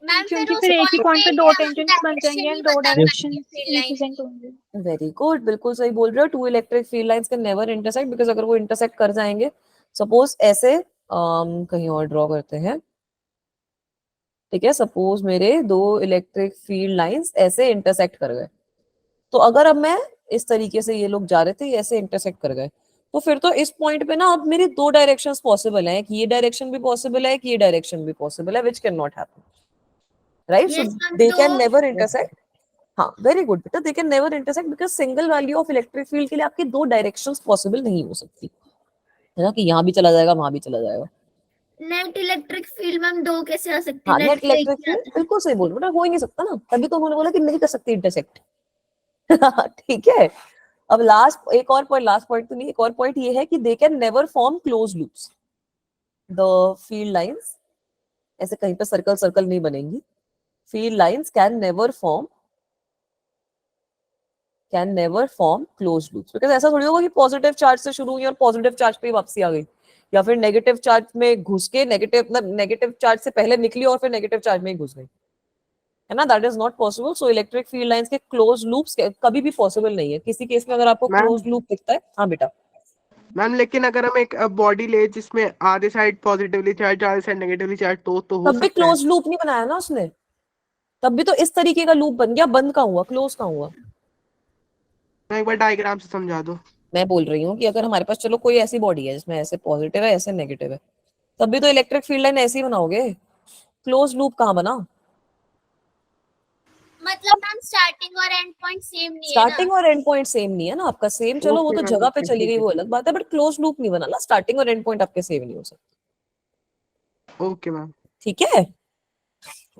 Ma'am क्योंकि फिर एक ही पॉइंट पे दो टेंजेंट्स बन जाएंगे एंड दो डायरेक्शन रिप्रेजेंट होंगे। वेरी गुड, बिल्कुल सही बोल रहे हो. Two electric field lines can never intersect, because अगर वो इंटरसेक्ट कर जाएंगे, सपोज ऐसे कहीं और ड्रॉ करते हैं. ठीक है, सपोज मेरे दो इलेक्ट्रिक फील्ड लाइंस ऐसे इंटरसेक्ट कर गए, तो अगर अब मैं इस तरीके से, ये लोग जा रहे थे, ये ऐसे इंटरसेक्ट कर गए, तो फिर तो इस पॉइंट पे ना अब मेरी दो डायरेक्शंस पॉसिबल हैं. कि ये डायरेक्शन भी पॉसिबल है, कि ये डायरेक्शन भी पॉसिबल है, which can not happen, right? So Yes, ma'am, दे तो- कैन नेवर इंटरसेक्ट. हाँ, वेरी गुड बेटा, they can never intersect because single value of electric field के लिए आपकी दो डायरेक्शंस पॉसिबल नहीं हो सकती, है ना, कि यहाँ भी चला जाएगा, वहां भी चला जाएगा. नेट इलेक्ट्रिक फील्ड मैम दो कैसे आ सकती हाँ, है? नेट इलेक्ट्रिक फील्ड, बिल्कुल सही बोल रहे हो, हो ही नहीं सकता ना, तभी तो उन्होंने बोला कि नहीं कर सकती इंटरसेक्ट. ठीक है, अब लास्ट एक और पॉइंट, लास्ट पॉइंट तो नहीं, एक और पॉइंट ये है कि they can never form close loops. The field lines ऐसे कहीं पे सर्कल सर्कल नहीं बनेंगी. Field lines can never form close loops, because ऐसा थोड़ी होगा कि पॉजिटिव चार्ज से शुरू हुई और पॉजिटिव चार्ज पे ही वापसी आ गई, या फिर नेगेटिव चार्ज में घुस के नेगेटिव चार्ज से पहले निकली और फिर नेगेटिव चार्ज में ही घुस गई, है ना. That is not possible. So electric field lines के क्लोज लूप्स कभी भी पॉसिबल नहीं है. किसी केस में अगर आपको Ma'am? क्लोज लूप दिखता है, हाँ बेटा, मैम लेकिन अगर हम एक बॉडी ले जिसमें आधे साइड पॉजिटिवली चार्ज आधे साइड नेगेटिवली चार्ज तो हो तब भी सकता है। क्लोज लूप नहीं बनाया ना उसने, तब भी तो इस तरीके का लूप बन गया, बंद कहाँ हुआ, क्लोज कहाँ हुआ। मैं एक बार डायग्राम से समझा दो। मैं बोल रही हूँ कि अगर हमारे पास चलो कोई ऐसी बॉडी है जिसमें ऐसे पॉजिटिव है ऐसे नेगेटिव है, तब भी तो इलेक्ट्रिक फील्ड लाइन ऐसे ही बनाओगे, क्लोज लूप कहाँ बना। मतलब मैम स्टार्टिंग और एंड पॉइंट सेम नहीं है ना। स्टार्टिंग और एंड पॉइंट सेम नहीं है ना आपका, सेम चलो वो ओके तो मैम, जगह पे ओके, चली ठीक गई है, वो अलग बात है, बट क्लोज लूप नहीं बना ना, स्टार्टिंग और एंड पॉइंट आपके सेम नहीं हो सकते। Okay ma'am. ठीक है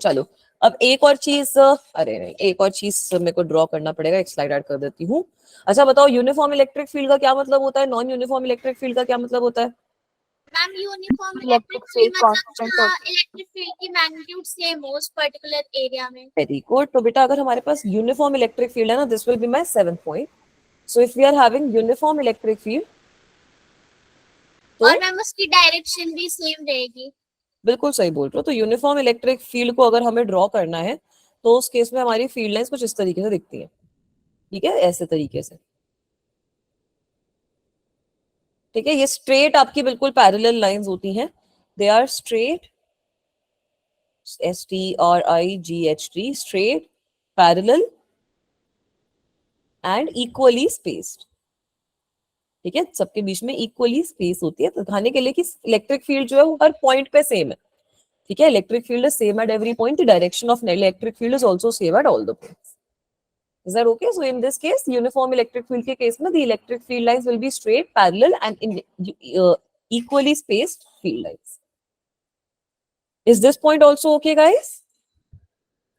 चलो, अब एक और चीज, अरे नहीं एक और चीज मेरे को ड्रॉ करना पड़ेगा, एक स्लाइड ऐड कर देती हूँ। अच्छा बताओ यूनिफॉर्म इलेक्ट्रिक फील्ड का क्या मतलब होता है, नॉन यूनिफॉर्म इलेक्ट्रिक फील्ड का क्या मतलब होता है। Ma'am uniform electric electric field field मतलब कांस्टेंट जहाँ इलेक्ट्रिक फील्ड की मैग्नीट्यूड सेम हो उस पर्टिकुलर एरिया में। वेरी गुड, तो बेटा अगर हमारे पास यूनिफॉर्म इलेक्ट्रिक फील्ड है ना, this will be my 7th point. So if we are having uniform electric field तो और मैम उसकी डायरेक्शन भी सेम रहेगी। बिल्कुल सही बोल रहे हो, तो यूनिफॉर्म इलेक्ट्रिक फील्ड को अगर हमें ड्रॉ करना है तो उस केस में हमारी फील्ड लाइंस कुछ इस तरीके से दिखती है, ठीक है ऐसे तरीके से, ठीक है ये स्ट्रेट आपकी बिल्कुल पैरेलल लाइंस होती हैं, they are straight, STRIGHT, straight parallel and equally spaced, ठीक है सबके बीच में इक्वली स्पेस होती है, तो दिखाने के लिए कि इलेक्ट्रिक फील्ड जो है वो हर पॉइंट पे सेम है, ठीक है electric field is same at every point, the direction of electric field is also same at all the points. Is that okay? So in this case, uniform electric field के case में the electric field lines will be straight, parallel and in equally spaced field lines. Is this point also okay, guys?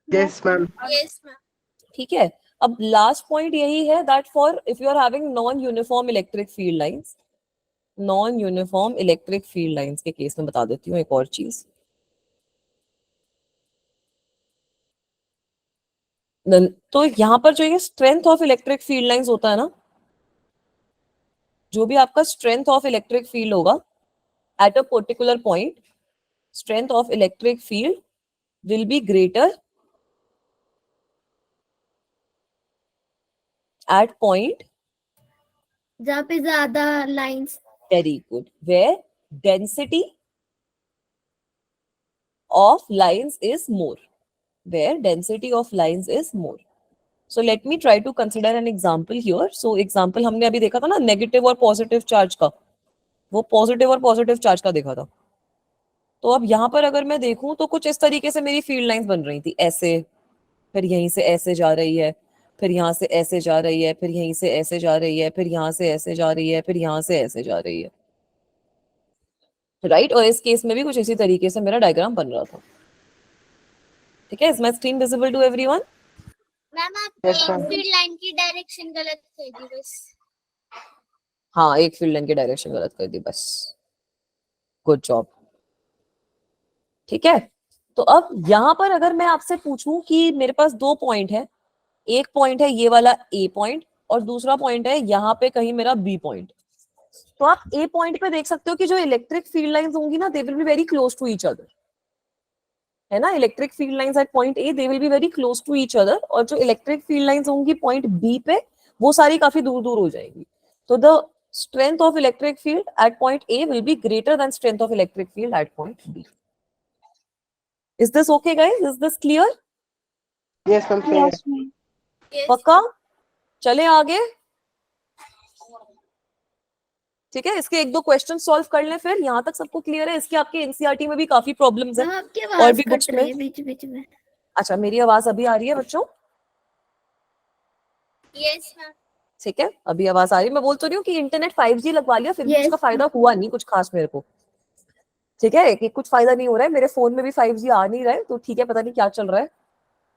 Yes ma'am. Yes ma'am. ठीक है, अब last point यही है that for if you are having non-uniform electric field lines, non-uniform electric field lines के case में बता देती हूँ एक और चीज। तो यहाँ पर जो ये strength of electric field lines होता है ना, जो भी आपका स्ट्रेंथ ऑफ इलेक्ट्रिक फील्ड होगा at a particular point, strength of electric field will be greater at point, जहाँ पे ज्यादा lines. very good, where density of lines is more, where density of lines is more. So let me try to consider an example here. So example हमने अभी देखा था ना negative और positive charge का, वो पॉजिटिव और पॉजिटिव चार्ज का देखा था। तो अब यहाँ पर अगर मैं देखूं तो कुछ इस तरीके से मेरी फील्ड लाइंस बन रही थी ऐसे, फिर यहीं से ऐसे जा रही है, फिर यहाँ से ऐसे जा रही है, फिर यहीं से ऐसे जा रही है, फिर यहाँ से ऐसे जा रही है, फिर यहाँ से ऐसे जा रही है, राइट और इस केस में भी कुछ इसी तरीके से मेरा डायग्राम बन रहा था। ठीक है, is my screen visible to everyone? Ma'am आप Yes, एक ma'am. फील्ड लाइन की डायरेक्शन गलत कर दी बस। हाँ एक फील्ड लाइन की डायरेक्शन गलत कर दी बस, गुड जॉब। ठीक है, तो अब यहाँ पर अगर मैं आपसे पूछूं कि मेरे पास दो पॉइंट है, एक पॉइंट है ये वाला ए पॉइंट और दूसरा पॉइंट है यहाँ पे कहीं मेरा बी पॉइंट, तो आप ए पॉइंट पे देख सकते हो कि जो इलेक्ट्रिक फील्ड लाइंस होंगी ना they will be very close to each other, है ना, electric field lines at point A they will be very close to each other, और जो इलेक्ट्रिक फील्ड लाइंस होंगी पॉइंट बी पे वो सारी काफी दूर दूर हो जाएंगी, तो the strength of electric field at point A will be greater than strength of electric field at point B. Is this okay guys? Is this clear? Yes ma'am. Yes ma'am. Yes. पक्का? चले आगे। ठीक है, इसके एक दो question solve कर लें, फिर यहाँ तक सबको क्लियर है? इसके आपके एनसीईआरटी में भी काफी प्रॉब्लम्स मैम हैं आपकी और आवाज भी कट बुक्स रही में। है बीच बीच में। अच्छा मेरी आवाज अभी आ रही है बच्चों? Yes ma'am. ठीक है, अभी आवाज आ रही है। मैं बोल तो रही हूँ कि इंटरनेट 5G लगवा लिया फिर भी Yes. उसका फायदा हुआ नहीं कुछ खास मेरे को। ठीक है, कि कुछ फायदा नहीं हो रहा है, मेरे फोन में भी 5G आ नहीं रहा है, तो ठीक है पता नहीं क्या चल रहा है,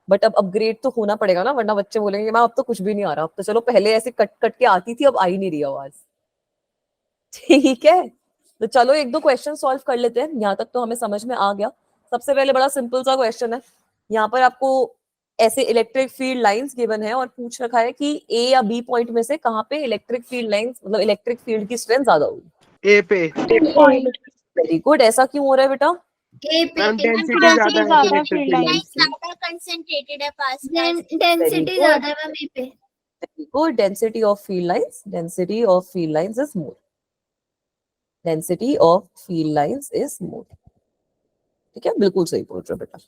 बट अब अपग्रेड तो होना पड़ेगा ना, वरना बच्चे बोलेंगे मैम अब तो कुछ भी नहीं आ रहा, अब तो चलो पहले ऐसे कट कट के आती थी अब आ ही नहीं रही आवाज। ठीक है, तो चलो एक दो क्वेश्चन सॉल्व कर लेते हैं, यहाँ तक तो हमें समझ में आ गया। सबसे पहले बड़ा सिंपल सा क्वेश्चन है, यहाँ पर आपको ऐसे इलेक्ट्रिक फील्ड लाइंस गिवन है और पूछ रखा है कि ए या बी पॉइंट में से कहाँ पे इलेक्ट्रिक फील्ड लाइंस मतलब इलेक्ट्रिक फील्ड की स्ट्रेंथ ज्यादा होगी। ए पे। पॉइंट वेरी गुड, ऐसा क्यों हो रहा है बेटा? ए पे मैम डेंसिटी density ज्यादा है ज्यादा है electric field field lines lines की। ज्यादा कंसंट्रेटेड है पास पास। Density good. ज्यादा है मैम ए पे। Very good, density of field lines is more. Density of field lines is more. ठीक है, बिल्कुल सही बोल रहे हो बेटा।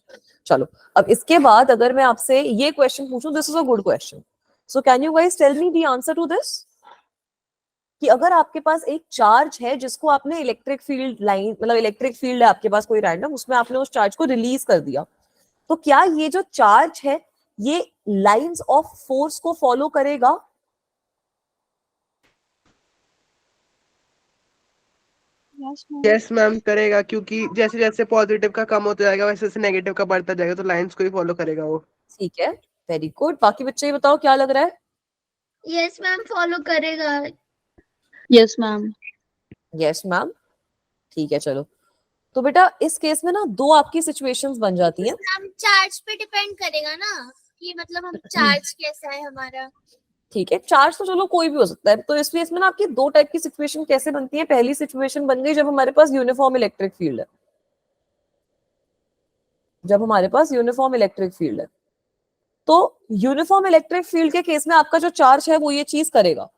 चलो अब इसके बाद अगर मैं आपसे ये क्वेश्चन पूछूं, this is a good question, so can you guys tell me the answer to this, कि अगर आपके पास एक चार्ज है जिसको आपने इलेक्ट्रिक फील्ड लाइन, मतलब इलेक्ट्रिक फील्ड है आपके पास कोई रैंडम, उसमें आपने उस चार्ज को रिलीज कर दिया, तो क्या ये जो चार्ज है ये लाइंस ऑफ फोर्स को फॉलो करेगा? यस मैम करेगा, क्योंकि जैसे जैसे पॉजिटिव का कम होता जाएगा वैसे वैसे नेगेटिव का बढ़ता जाएगा, तो लाइंस को ही फॉलो करेगा वो। ठीक है, वेरी गुड। बाकी बच्चे ये बताओ क्या लग रहा है? यस मैम, फॉलो करेगा। Yes ma'am. यस मैम, ठीक है। चलो तो बेटा इस केस में ना दो आपकी सिचुएशंस बन जाती हैं। हम चार्ज पे डिपेंड करेगा ना, कि मतलब हम चार्ज कैसा है हमारा। ठीक है, चार्ज तो चलो कोई भी हो सकता है, तो इस केस में ना आपकी दो टाइप की सिचुएशन कैसे बनती है। पहली सिचुएशन बन गई जब हमारे पास यूनिफॉर्म इलेक्ट्रिक फील्ड है, जब हमारे पास यूनिफॉर्म इलेक्ट्रिक फील्ड है, तो यूनिफॉर्म इलेक्ट्रिक फील्ड के केस में आपका जो चार्ज है वो ये चीज करेगा।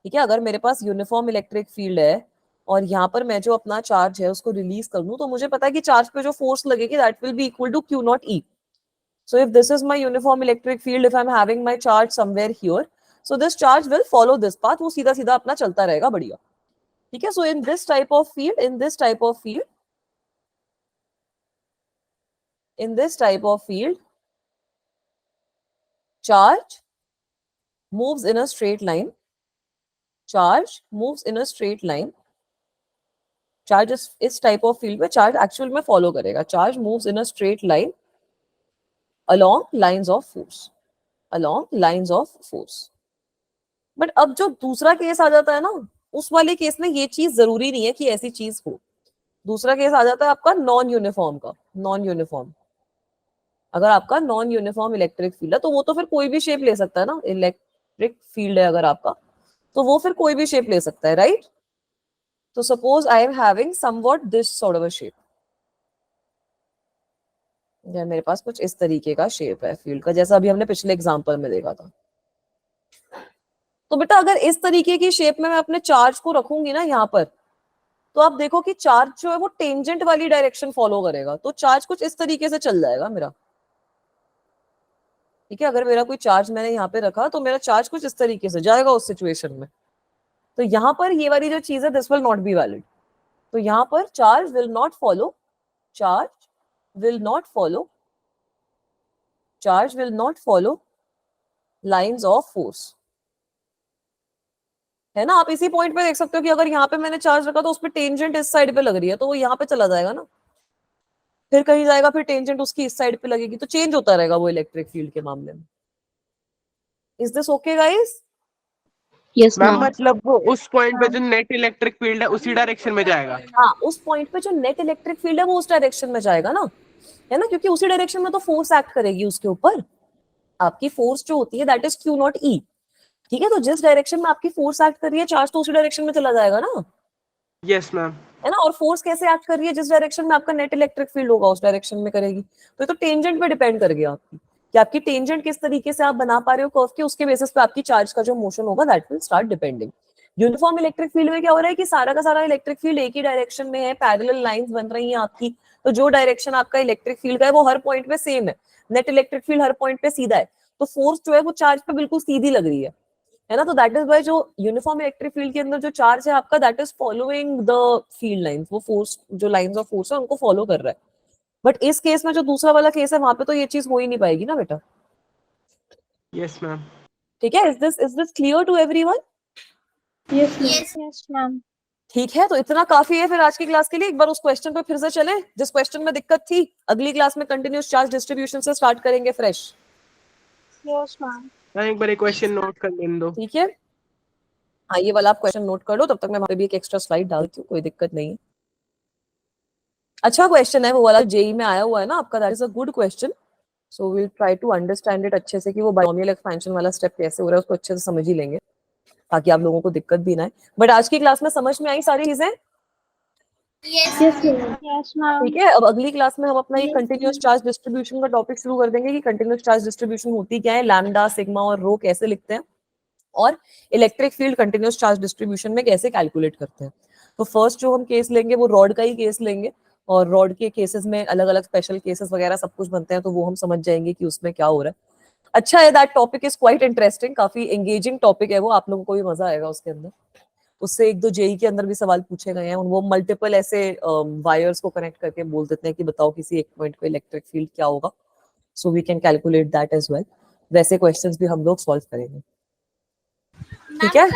ठीक है, अगर मेरे पास यूनिफॉर्म इलेक्ट्रिक फील्ड है और यहाँ पर मैं जो अपना चार्ज है उसको रिलीज कर दूं, तो मुझे पता है कि चार्ज पे जो फोर्स लगेगी that will be equal to Q naught E. So if this is my uniform electric field, if I'm having my charge somewhere here, so this charge will follow this path, वो सीधा सीधा अपना चलता रहेगा, बढ़िया। ठीक है, so in this type of field, in this type of field, charge moves in a straight line. Charge moves in a straight line. Charge इस टाइप ऑफ फील्ड में चार्ज एक्चुअल में फॉलो करेगा। Charge moves in a straight line along lines of force, along lines of force. But अब जो दूसरा case आ जाता है ना, उस वाले केस में ये चीज जरूरी नहीं है कि ऐसी चीज हो। दूसरा केस आ जाता है आपका नॉन यूनिफॉर्म का। नॉन यूनिफॉर्म, अगर आपका नॉन यूनिफॉर्म इलेक्ट्रिक फील्ड है तो वो तो फिर कोई भी शेप ले सकता है ना। इलेक्ट्रिक फील्ड है अगर आपका, तो वो फिर कोई भी शेप ले सकता है, राइट? तो suppose I am having somewhat this sort of a shape, मेरे पास कुछ इस तरीके का शेप है फील्ड का, जैसा अभी हमने पिछले एग्जांपल में देखा था। तो बेटा अगर इस तरीके की शेप में मैं अपने चार्ज को रखूंगी ना यहाँ पर, तो आप देखो कि चार्ज जो है वो टेंजेंट वाली डायरेक्शन फॉलो करेगा, तो चार्ज कुछ इस तरीके से चल जाएगा मेरा। ठीक है, अगर मेरा कोई चार्ज मैंने यहाँ पे रखा तो मेरा चार्ज कुछ इस तरीके से जाएगा उस सिचुएशन में। तो यहाँ पर ये वाली जो चीज है this will not be valid. तो यहाँ पर charge will not follow, charge will not follow, charge will not follow lines of force, है ना। आप इसी पॉइंट पे देख सकते हो कि अगर यहाँ पे मैंने चार्ज रखा तो उस पर टेंजेंट इस साइड पे लग रही है, तो वो यहाँ पे चला जाएगा ना, फिर कहीं जाएगा, फिर टेंजेंट उसकी इस साइड पे लगेगी, तो चेंज होता रहेगा वो इलेक्ट्रिक फील्ड के मामले में। Is this okay guys? Yes ma'am ma'am. मतलब वो उस पॉइंट पे जो नेट इलेक्ट्रिक फील्ड है उसी डायरेक्शन में जाएगा। हाँ, उस पॉइंट पे जो नेट इलेक्ट्रिक फील्ड है वो उस डायरेक्शन में जाएगा ना, है ना, क्योंकि उसी डायरेक्शन में तो फोर्स एक्ट करेगी उसके ऊपर। आपकी फोर्स जो होती है that is Q naught E। ठीक है, तो जिस डायरेक्शन में आपकी फोर्स एक्ट कर रही है, चार्ज तो उसी डायरेक्शन में चला जाएगा ना, यस मैम। है ना। और फोर्स कैसे एक्ट कर रही है? जिस डायरेक्शन में आपका नेट इलेक्ट्रिक फील्ड होगा उस डायरेक्शन में करेगी। तो ये तो टेंजेंट पे डिपेंड कर गया आपकी, कि आपकी टेंजेंट किस तरीके से आप बना पा रहे हो कर्व के, उसके बेसिस पे आपकी चार्ज का जो मोशन होगा that will start depending. Uniform electric field में क्या हो रहा है कि सारा का सारा इलेक्ट्रिक फील्ड एक ही डायरेक्शन में है, पैरेलल लाइंस बन रही हैं आपकी, तो जो डायरेक्शन आपका इलेक्ट्रिक फील्ड का है वो हर पॉइंट पे सेम है। नेट इलेक्ट्रिक फील्ड हर पॉइंट पे सीधा है, तो फोर्स जो है वो चार्ज पे बिल्कुल सीधी लग रही है ना। तो दैट इज वाई जो यूनिफॉर्म इलेक्ट्रिक फील्ड के अंदर जो चार्ज है आपका that is following the field lines, वो फोर्स जो लाइंस ऑफ फोर्स है उनको फॉलो कर रहा है। बट इस केस में जो दूसरा वाला केस है वहां पे तो ये चीज हो ही नहीं पाएगी ना बेटा। Yes ma'am. ठीक है, is this clear to everyone? Yes, ma'am. Yes yes ma'am. ठीक है, तो इतना काफी है फिर आज की क्लास के लिए। एक बार उस क्वेश्चन पे फिर से चलें जिस क्वेश्चन में दिक्कत थी। अगली क्लास में कंटिन्यूअस चार्ज डिस्ट्रीब्यूशन से स्टार्ट करेंगे फ्रेश। Yes ma'am. एक बार क्वेश्चन नोट कर लेने दो। ठीक है, हाँ ये वाला आप क्वेश्चन नोट कर लो, तब तक मैं वहां पे भी एक एक्स्ट्रा स्लाइड डालती हूँ, कोई दिक्कत नहीं है। अच्छा क्वेश्चन है वो वाला, जेई में आया हुआ है ना आपका, that is a good question. So will try to understand it अच्छे से कि वो बायनोमियल एक्सपेंशन वाला स्टेप कैसे हो रहा है, उसको अच्छे से समझ ही लेंगे ताकि आप लोगों को दिक्कत भी ना आए। बट आज की क्लास में समझ में आई सारी चीजें? Yes Yes, ma'am. Yes ma'am. ठीक है, अब अगली क्लास में हम अपना ये कंटिन्यूअस चार्ज डिस्ट्रीब्यूशन का टॉपिक शुरू कर देंगे कि कंटिन्यूअस चार्ज डिस्ट्रीब्यूशन होती क्या है, लैम्डा, सिग्मा और रो कैसे लिखते हैं, और electric field continuous charge distribution में कैसे कैलकुलेट करते हैं। तो फर्स्ट जो हम केस लेंगे वो रॉड का ही केस लेंगे, और रॉड के केसेस में अलग अलग स्पेशल केसेस वगैरह सब कुछ बनते हैं, तो वो हम समझ जाएंगे कि उसमें क्या हो रहा है। अच्छा है, that topic is quite interesting, काफी एंगेजिंग टॉपिक है वो, आप लोगों को भी मजा आएगा उसके अंदर। उससे एक दो जेई के अंदर भी सवाल पूछे गए हैं, वो मल्टीपल ऐसे वायर्स को कनेक्ट करके बोल देते हैं कि बताओ किसी एक पॉइंट पे इलेक्ट्रिक फील्ड क्या होगा, so we can calculate that as well. वैसे क्वेश्चंस भी हम लोग सॉल्व करेंगे, ठीक है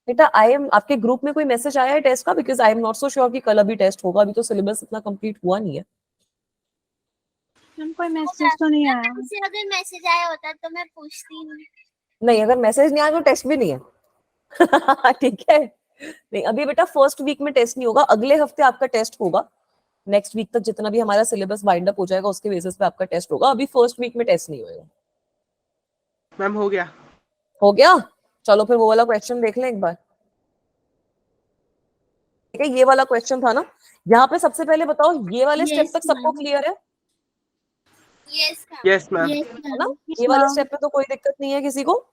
बेटा। आई एम, आपके ग्रुप में कोई मैसेज आया है टेस्ट का? Because I am not so sure कि कल अभी टेस्ट होगा, अभी तो सिलेबस इतना कंप्लीट हुआ नहीं है। मैम कोई मैसेज तो नहीं आया। मुझसे अगर मैसेज आया होता तो मैं पूछती नहीं, अगर मैसेज नहीं आया तो टेस्ट भी नहीं है। ठीक है, नहीं अभी बेटा फर्स्ट वीक में टेस्ट नहीं होगा, अगले हफ्ते आपका टेस्ट होगा। नेक्स्ट वीक तक जितना भी हमारा सिलेबस वाइंड अप हो जाएगा उसके बेसिस पे आपका टेस्ट होगा, अभी फर्स्ट वीक में टेस्ट नहीं होगा। मैम हो गया। हो गया, चलो फिर वो वाला क्वेश्चन देख लें एक बार। ठीक है, ये वाला क्वेश्चन था ना, यहाँ पे सबसे पहले बताओ ये वाले Yes, स्टेप तक सबको ma'am. क्लियर है? Yes ma'am. Yes, है ना, ma'am. ये वाले स्टेप पे तो कोई दिक्कत नहीं है किसी को?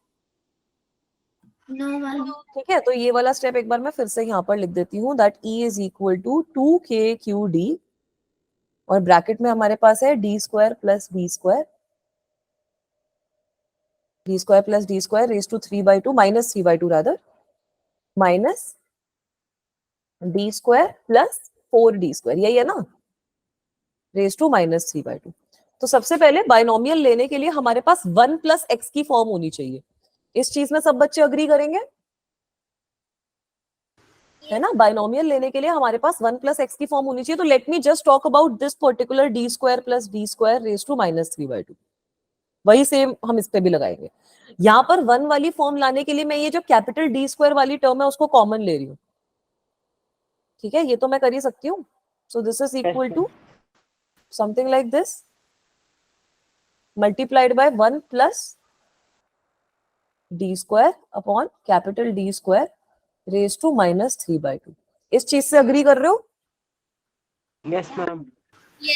No, ma'am. ठीक है, तो ये वाला स्टेप एक बार मैं फिर से यहाँ पर लिख देती हूँ, that E is equal to 2KQD, और ब्रैकेट में हमारे पास है d square plus b square, d square plus d square raise to 3/2 minus 3/2 rather, minus d square plus 4d square, यही है ना, रेज टू माइनस 3/2। तो सबसे पहले बाइनोमियल लेने के लिए हमारे पास 1 प्लस x की फॉर्म होनी चाहिए। इस चीज में सब बच्चे अग्री करेंगे, है ना? बाइनोमियल लेने के लिए हमारे पास 1 प्लस x की फॉर्म होनी चाहिए। तो let me just talk about this particular d square plus d square raise to minus 3/2, वही सेम हम इस पे भी लगाएंगे। यहाँ पर 1 वाली फॉर्म लाने के लिए मैं ये जो कैपिटल D स्क्वायर वाली टर्म है उसको कॉमन ले रही हूँ, ठीक है, ये तो मैं कर ही सकती हूँ। So this is equal to something like this multiplied by 1 plus d square upon capital D square raise to minus 3/2। इस चीज से अग्री कर रहे हो? Yes ma'am.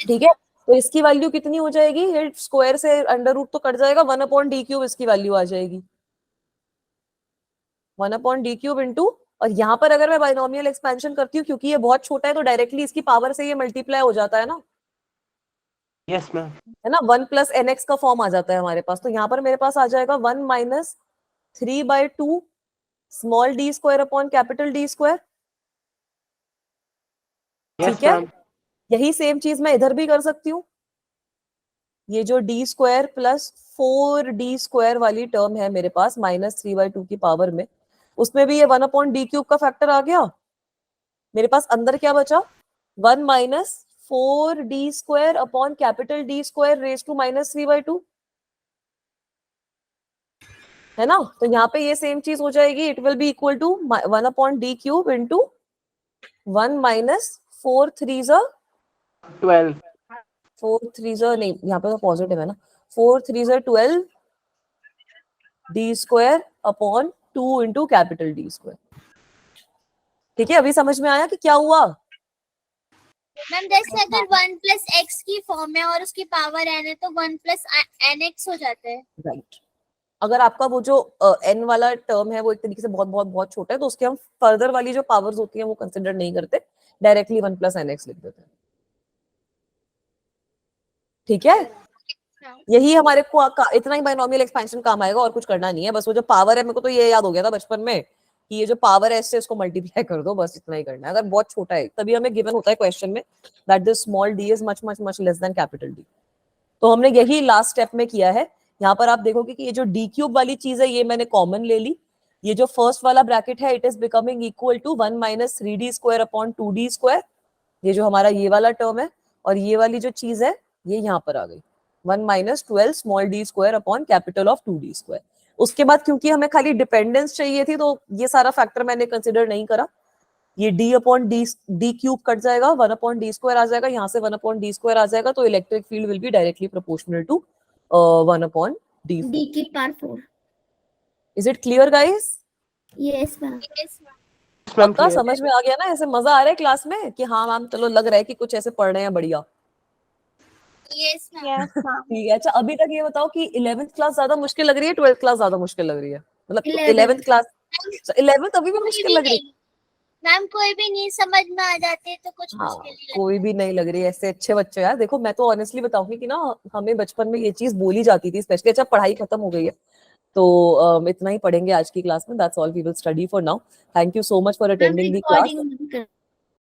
ठीक है, तो इसकी वैल्यू कितनी हो जाएगी? ये स्क्वायर से अंडर रूट तो कट जाएगा, 1/d³ इसकी वैल्यू आ जाएगी, 1/d³ इनटू, और यहाँ पर अगर मैं बाइनोमियल एक्सपेंशन करती हूँ क्योंकि ये बहुत छोटा है तो डायरेक्टली इसकी पावर से ये मल्टीप्लाई हो जाता है ना, यस मैम। है ना, 1 प्लस nx का फॉर्म आ जाता है हमारे पास। तो यहाँ पर मेरे पास आ जाएगा 1 minus 3/2 small d square upon capital D square, ठीक है। यही सेम चीज मैं इधर भी कर सकती हूँ, ये जो d square plus 4d square वाली टर्म है मेरे पास माइनस 3/2 की पावर में, उसमें भी ये 1/d³ का फैक्टर आ गया। मेरे पास अंदर क्या बचा? 1 minus 4d square upon capital D square raise to minus 3/2, है ना। तो यहाँ पे ये सेम चीज हो जाएगी, it will be equal to 1/d³ into 1 minus 4 3 12। 4 3 नहीं, यहाँ पे तो पॉजिटिव है ना, 4 3 12 d square upon 2 into capital D square. ठीक है, अभी समझ में आया कि क्या हुआ? मैम जैसे अगर 1 प्लस x की फॉर्म है और उसकी पावर n है तो 1 प्लस nx हो जाता है। राइट। अगर आपका वो जो n वाला टर्म है वो एक तरीके से बहुत बहुत बहुत छोटा है तो उसके हम फर्दर वाली जो पावर्स होती हैं वो कंसिडर नहीं करते, डायरेक्टली 1 प्लस nx लिख देते हैं, ठीक है। यही हमारे को इतना ही बाइनोमियल एक्सपेंशन काम आएगा, और कुछ करना नहीं है। बस वो जो पावर है, मेरे को तो ये याद हो गया था बचपन में कि ये जो पावर है इससे इसको मल्टीप्लाई कर दो, बस इतना ही करना है। अगर बहुत छोटा है तभी हमें गिवन होता है क्वेश्चन में that this small d is much much much less than capital D। तो हमने यही लास्ट स्टेप में किया है। यहाँ पर आप देखोगे कि ये जो d³ वाली चीज है ये मैंने कॉमन ले ली, ये जो फर्स्ट वाला ब्रैकेट है it is becoming equal to 1 minus 3d square upon 2d square, ये जो हमारा ये वाला टर्म है, और ये वाली जो चीज है ये यहाँ पर आ गई 1 minus 12 small d square upon capital of 2d square. उसके बाद क्योंकि हमें खाली डिपेंडेंस चाहिए थी तो ये सारा फैक्टर मैंने कंसिडर नहीं करा, ये d अपॉन d³ कट जाएगा, 1/d स्क्वायर आ जाएगा, यहाँ से 1/d स्क्वायर आ जाएगा, तो electric field will be directly proportional to 1/d4। D की power 4. Is it clear guys? Yes, ma'am. पक्का समझ में आ गया ना? ऐसे मजा आ रहा है क्लास में कि हाँ मैम चलो लग रहा है कि कुछ ऐसे पढ़ रहे हैं बढ़िया। Yes ma'am. Yes ma'am. ठीक है, अच्छा अभी तक ये बताओ कि 11th क्लास ज्यादा मुश्किल लग रही है 12th क्लास ज्यादा मुश्किल लग रही है? मतलब 11th क्लास 11th अभी भी मुश्किल लग रही है? मैम कोई भी नहीं समझ में आ जाती है तो कुछ हाँ, मुश्किल नहीं कोई भी नहीं लग रही, ऐसे अच्छे बच्चे यार। देखो मैं तो ऑनेस्टली बताऊंगी कि ना हमें बचपन में ये चीज बोली जाती थी, स्पेशली अच्छा पढ़ाई खत्म हो गई है तो इतना ही पढ़ेंगे आज की क्लास में। That's all we will study for now. Thank you so much for ma'am attending the class. Recording